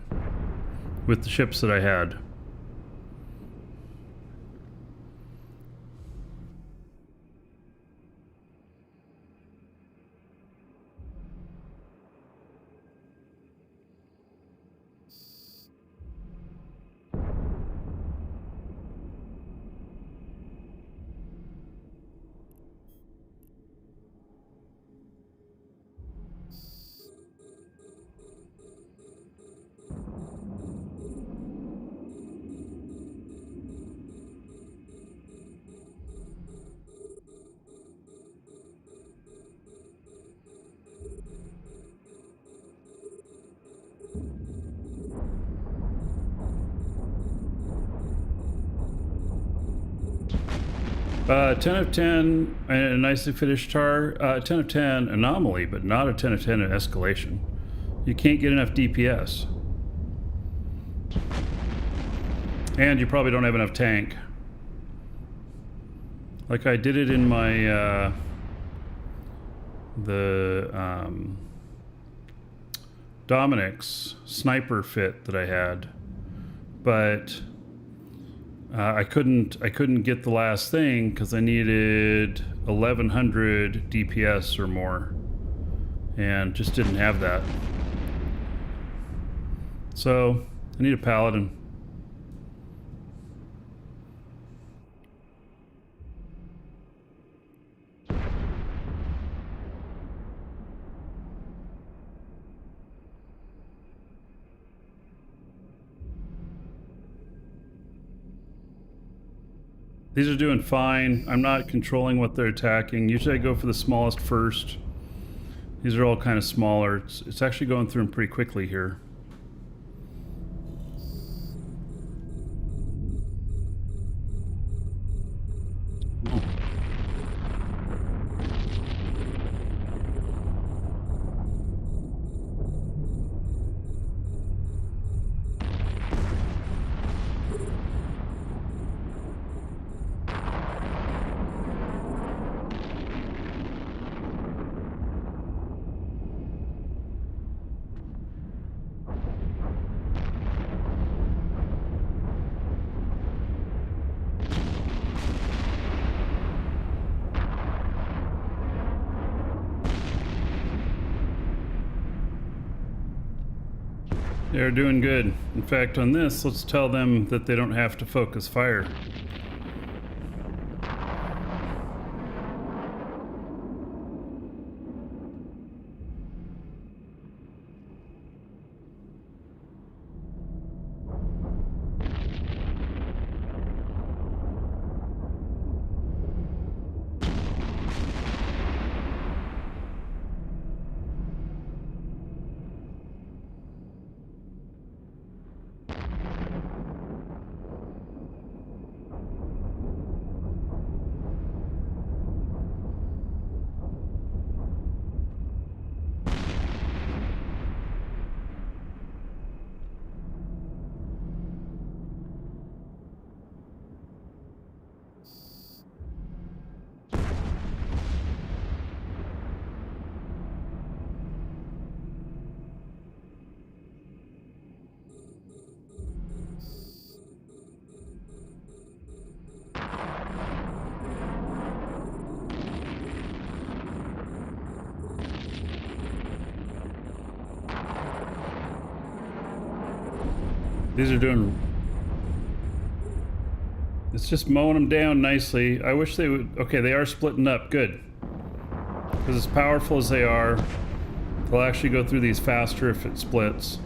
with the ships that I had. 10 of 10, a nicely finished tar. 10 of 10 anomaly, but not a 10 of 10 escalation. You can't get enough DPS. And you probably don't have enough tank. Like I did it in my, Dominic's sniper fit that I had. But I couldn't get the last thing because I needed 1100 DPS or more, and just didn't have that. So I need a Paladin. These are doing fine. I'm not controlling what they're attacking. Usually I go for the smallest first. These are all kind of smaller. It's actually going through them pretty quickly here. They're doing good. In fact, on this, let's tell them that they don't have to focus fire. These are doing... It's just mowing them down nicely. I wish they would... Okay, they are splitting up. Good. Because as powerful as they are, they'll actually go through these faster if it splits.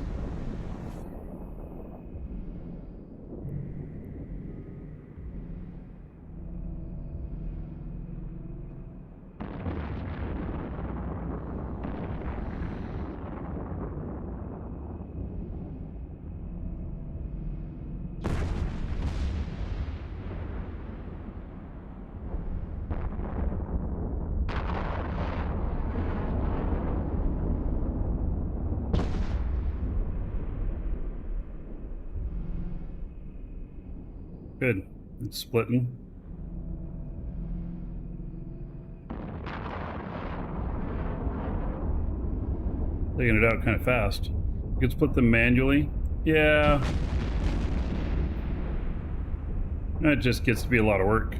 Good. It's splitting. Taking it out kind of fast. You can split them manually. Yeah. That just gets to be a lot of work.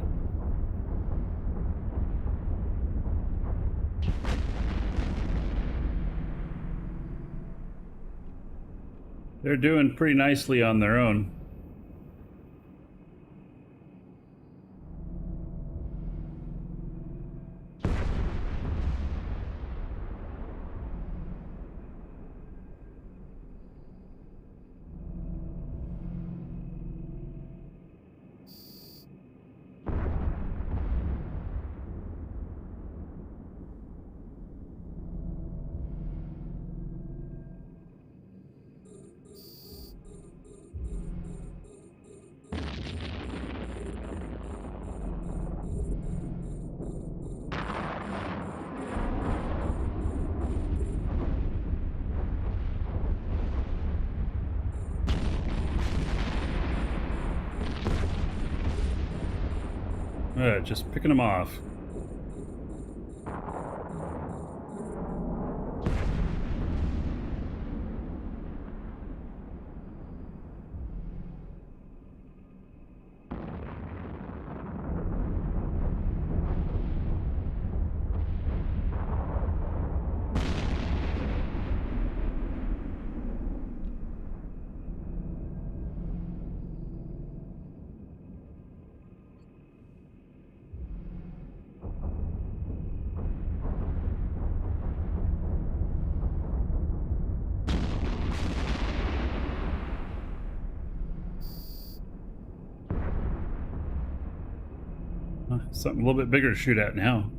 They're doing pretty nicely on their own. Just picking them off. Something a little bit bigger to shoot at now.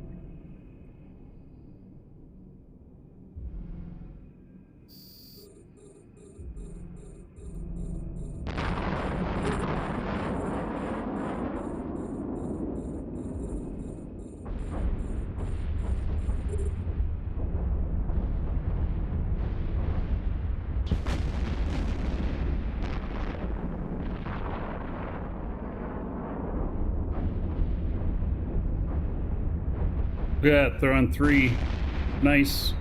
Yeah, they're on 3. Nice.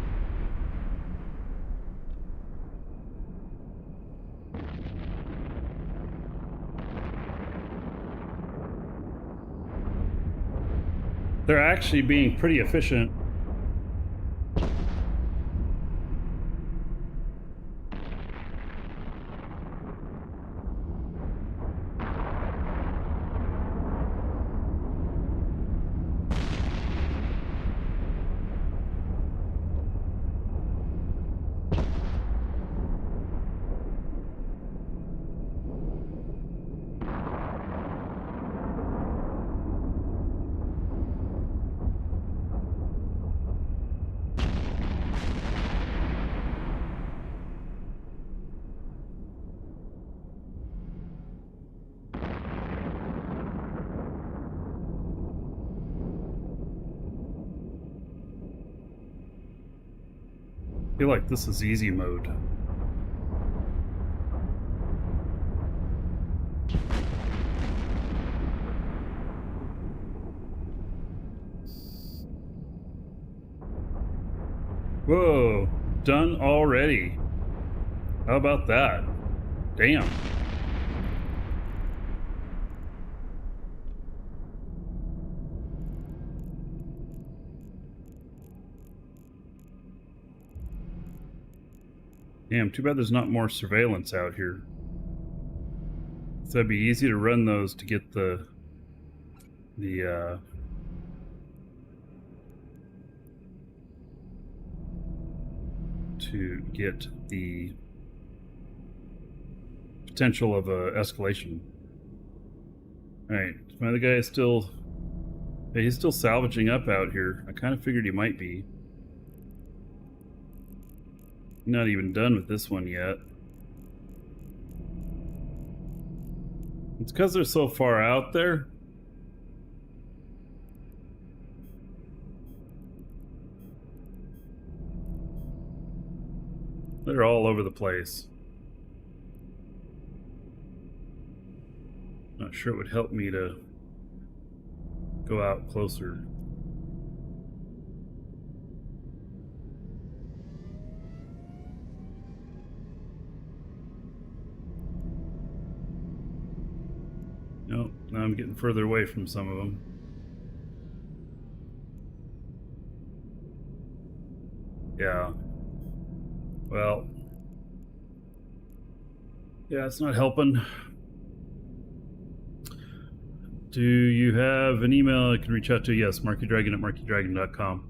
They're actually being pretty efficient. I feel like this is easy mode. Whoa, done already. How about that? Damn. Damn, too bad there's not more surveillance out here. So it'd be easy to run those to get the potential of a escalation. Alright, my other guy is still... Yeah, he's still salvaging up out here. I kind of figured he might be. Not even done with this one yet. It's because they're so far out there. They're all over the place. Not sure it would help me to go out closer. Nope, now I'm getting further away from some of them. Yeah. Well. Yeah, it's not helping. Do you have an email I can reach out to? Yes, MarkeeDragon at markeedragon.com.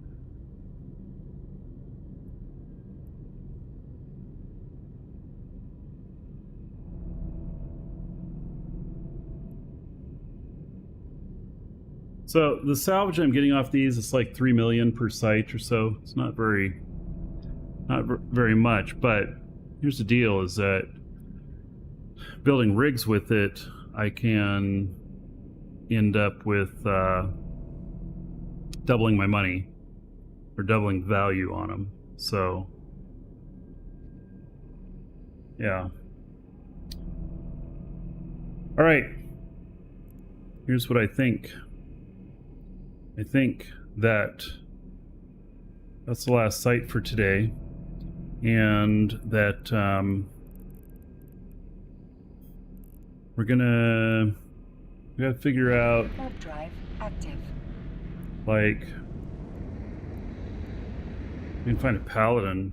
So the salvage I'm getting off these is like 3 million per site or so. It's not very much, but here's the deal: is that building rigs with it, I can end up with doubling my money or doubling value on them. So yeah. All right. Here's what I think. I think that that's the last site for today, and that we gotta figure out Warp drive active. like we can find a paladin.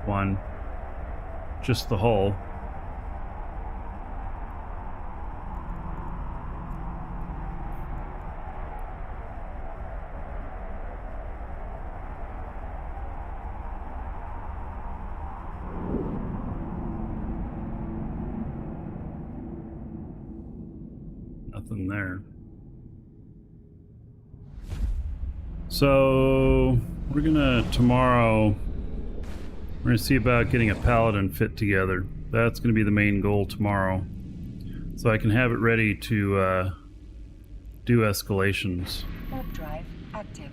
One, just the hull. Nothing there. So we're gonna tomorrow we're gonna see about getting a paladin fit together. That's gonna be the main goal tomorrow, so I can have it ready to do escalations. Warp drive active.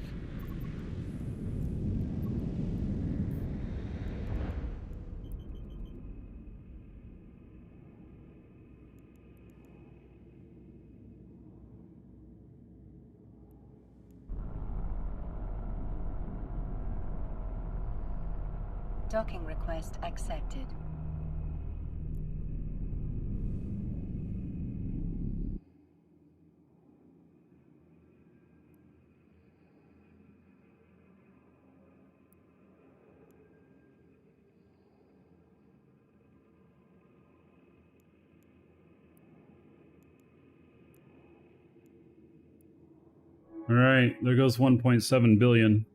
Docking request accepted. All right, there goes 1.7 billion.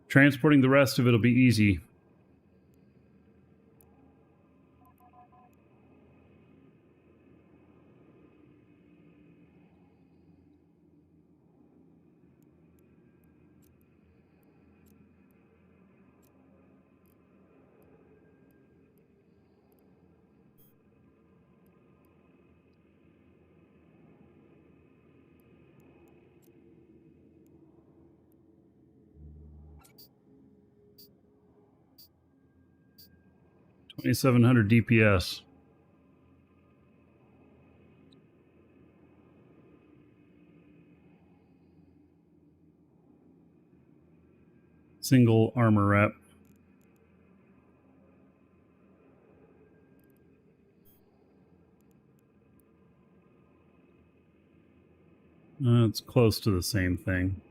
Transporting the rest of it'll be easy. $2,700 DPS. Single armor rep. It's close to the same thing.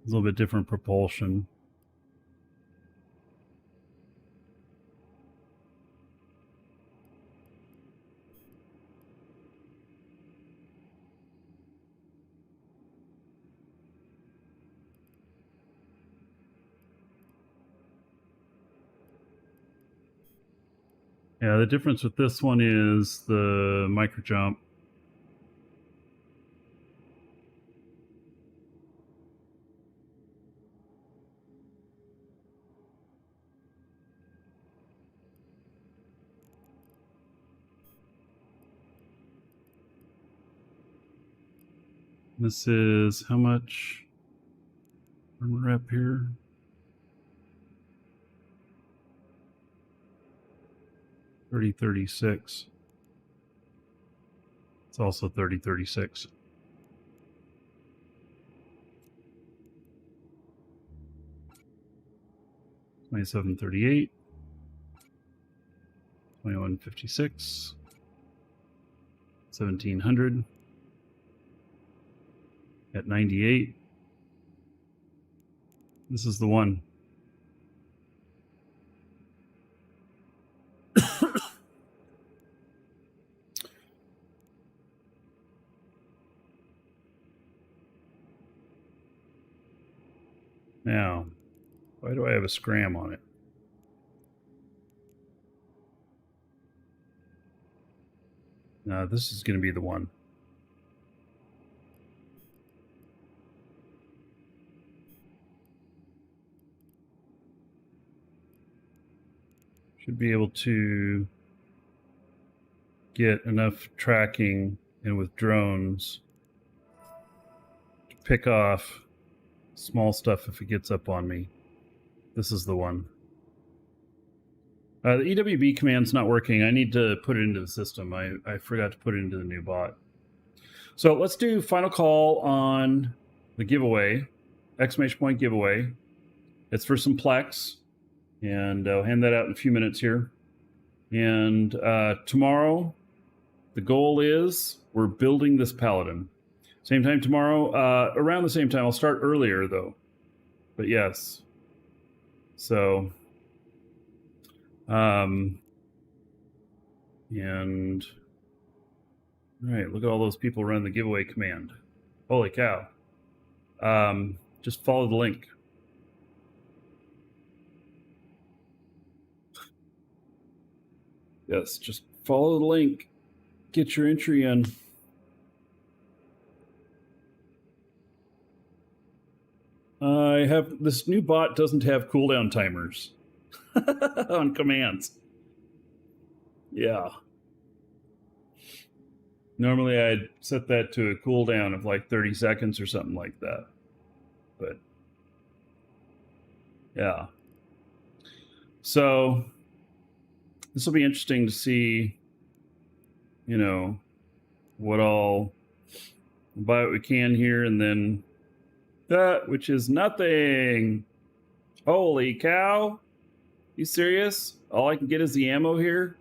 A little bit different propulsion. Yeah, the difference with this one is the micro jump. This is how much armor rep here? $30.36. It's also $30.36. $27.38. $21.56. $1,700. At 98. This is the one. Now, why do I have a scram on it? No, this is going to be the one. Should be able to get enough tracking and with drones to pick off small stuff if it gets up on me. This is the one. The EWB command's not working. I need to put it into the system. I forgot to put it into the new bot. So let's do final call on the giveaway, exclamation point giveaway. It's for some Plex, and I'll hand that out in a few minutes here. And tomorrow, the goal is we're building this Paladin. Same time tomorrow, around the same time. I'll start earlier though, but yes. So, and all right, look at all those people running the giveaway command. Holy cow. Just follow the link. Yes, just follow the link. Get your entry in. I have this new bot doesn't have cooldown timers on commands. Yeah. Normally I'd set that to a cooldown of like 30 seconds or something like that. But yeah. So this will be interesting to see, you know, what all buy what we can here, and then that, which is nothing. Holy cow. You serious? All I can get is the ammo here?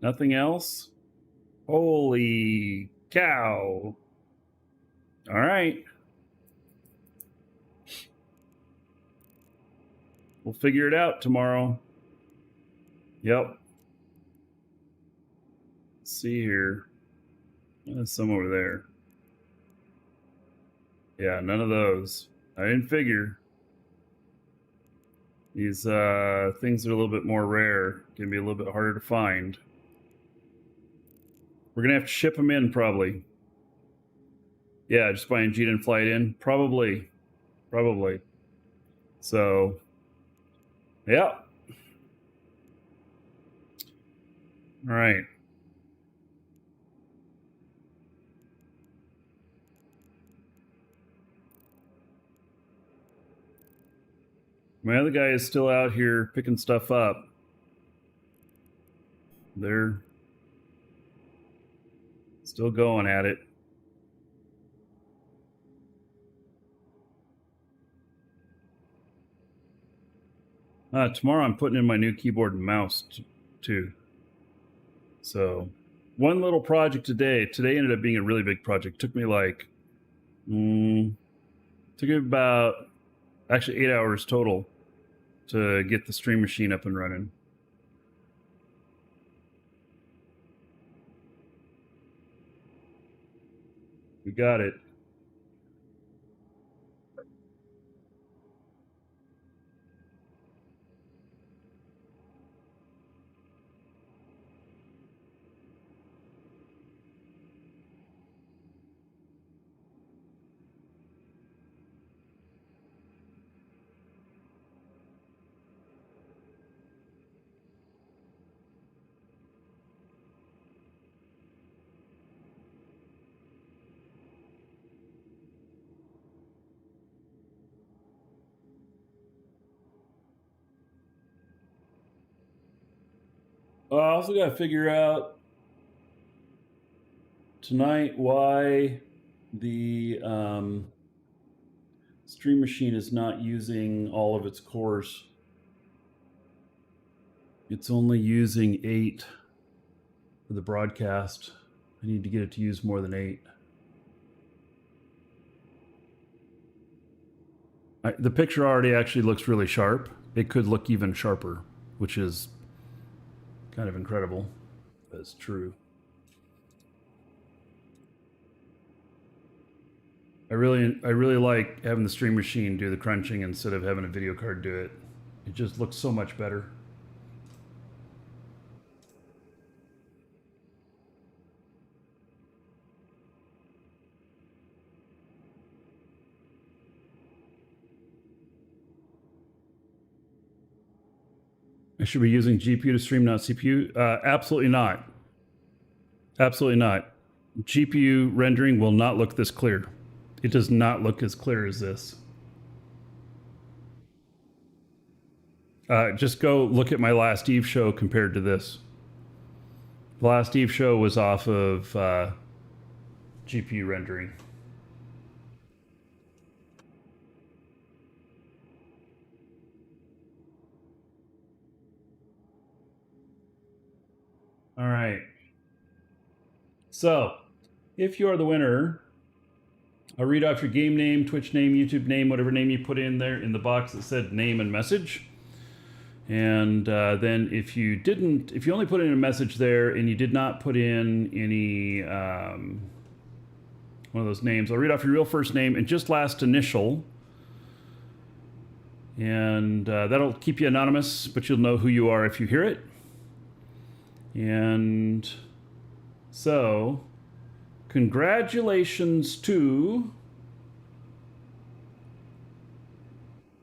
Nothing else? Holy cow. All right. We'll figure it out tomorrow. Yep. Let's see here. There's some over there. Yeah, none of those. I didn't figure. These things are a little bit more rare. Can be a little bit harder to find. We're going to have to ship them in, probably. Yeah, just buying G and fly it in? Probably. Probably. So, yeah. All right. My other guy is still out here picking stuff up. They're still going at it. Tomorrow I'm putting in my new keyboard and mouse too. So one little project today ended up being a really big project. Took me like, took about actually 8 hours total to get the stream machine up and running. We got it. I also got to figure out tonight why the stream machine is not using all of its cores. It's only using 8 for the broadcast. I need to get it to use more than 8. The picture already actually looks really sharp. It could look even sharper, which is kind of incredible. That's true. I really like having the stream machine do the crunching instead of having a video card do it. It just looks so much better. I should be using GPU to stream, not CPU. Absolutely not. Absolutely not. GPU rendering will not look this clear. It does not look as clear as this. Just go look at my last Eve show compared to this. The last Eve show was off of GPU rendering. All right. So, if you are the winner, I'll read off your game name, Twitch name, YouTube name, whatever name you put in there in the box that said name and message. And then if you only put in a message there and you did not put in any one of those names, I'll read off your real first name and just last initial. And that'll keep you anonymous, but you'll know who you are if you hear it. And so, congratulations to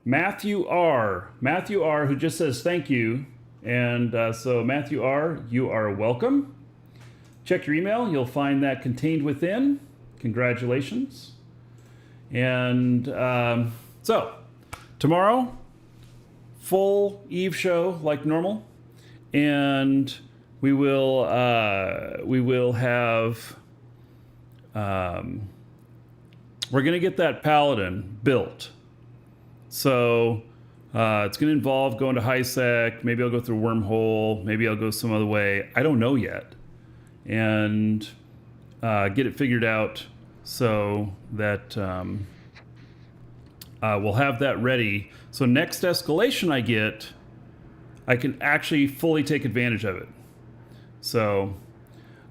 Matthew R. Matthew R, who just says thank you. And so Matthew R, you are welcome. Check your email. You'll find that contained within. Congratulations. And so tomorrow, full Eve show like normal. And we will have, we're going to get that Paladin built. So it's going to involve going to high sec. Maybe I'll go through wormhole. Maybe I'll go some other way. I don't know yet. And get it figured out so that we'll have that ready. So next escalation I get, I can actually fully take advantage of it. So,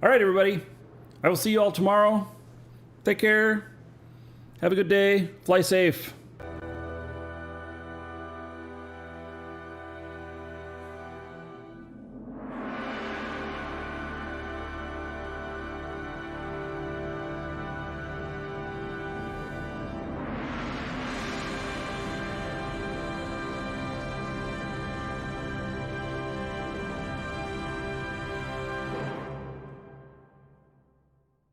all right, everybody. I will see you all tomorrow. Take care. Have a good day. Fly safe.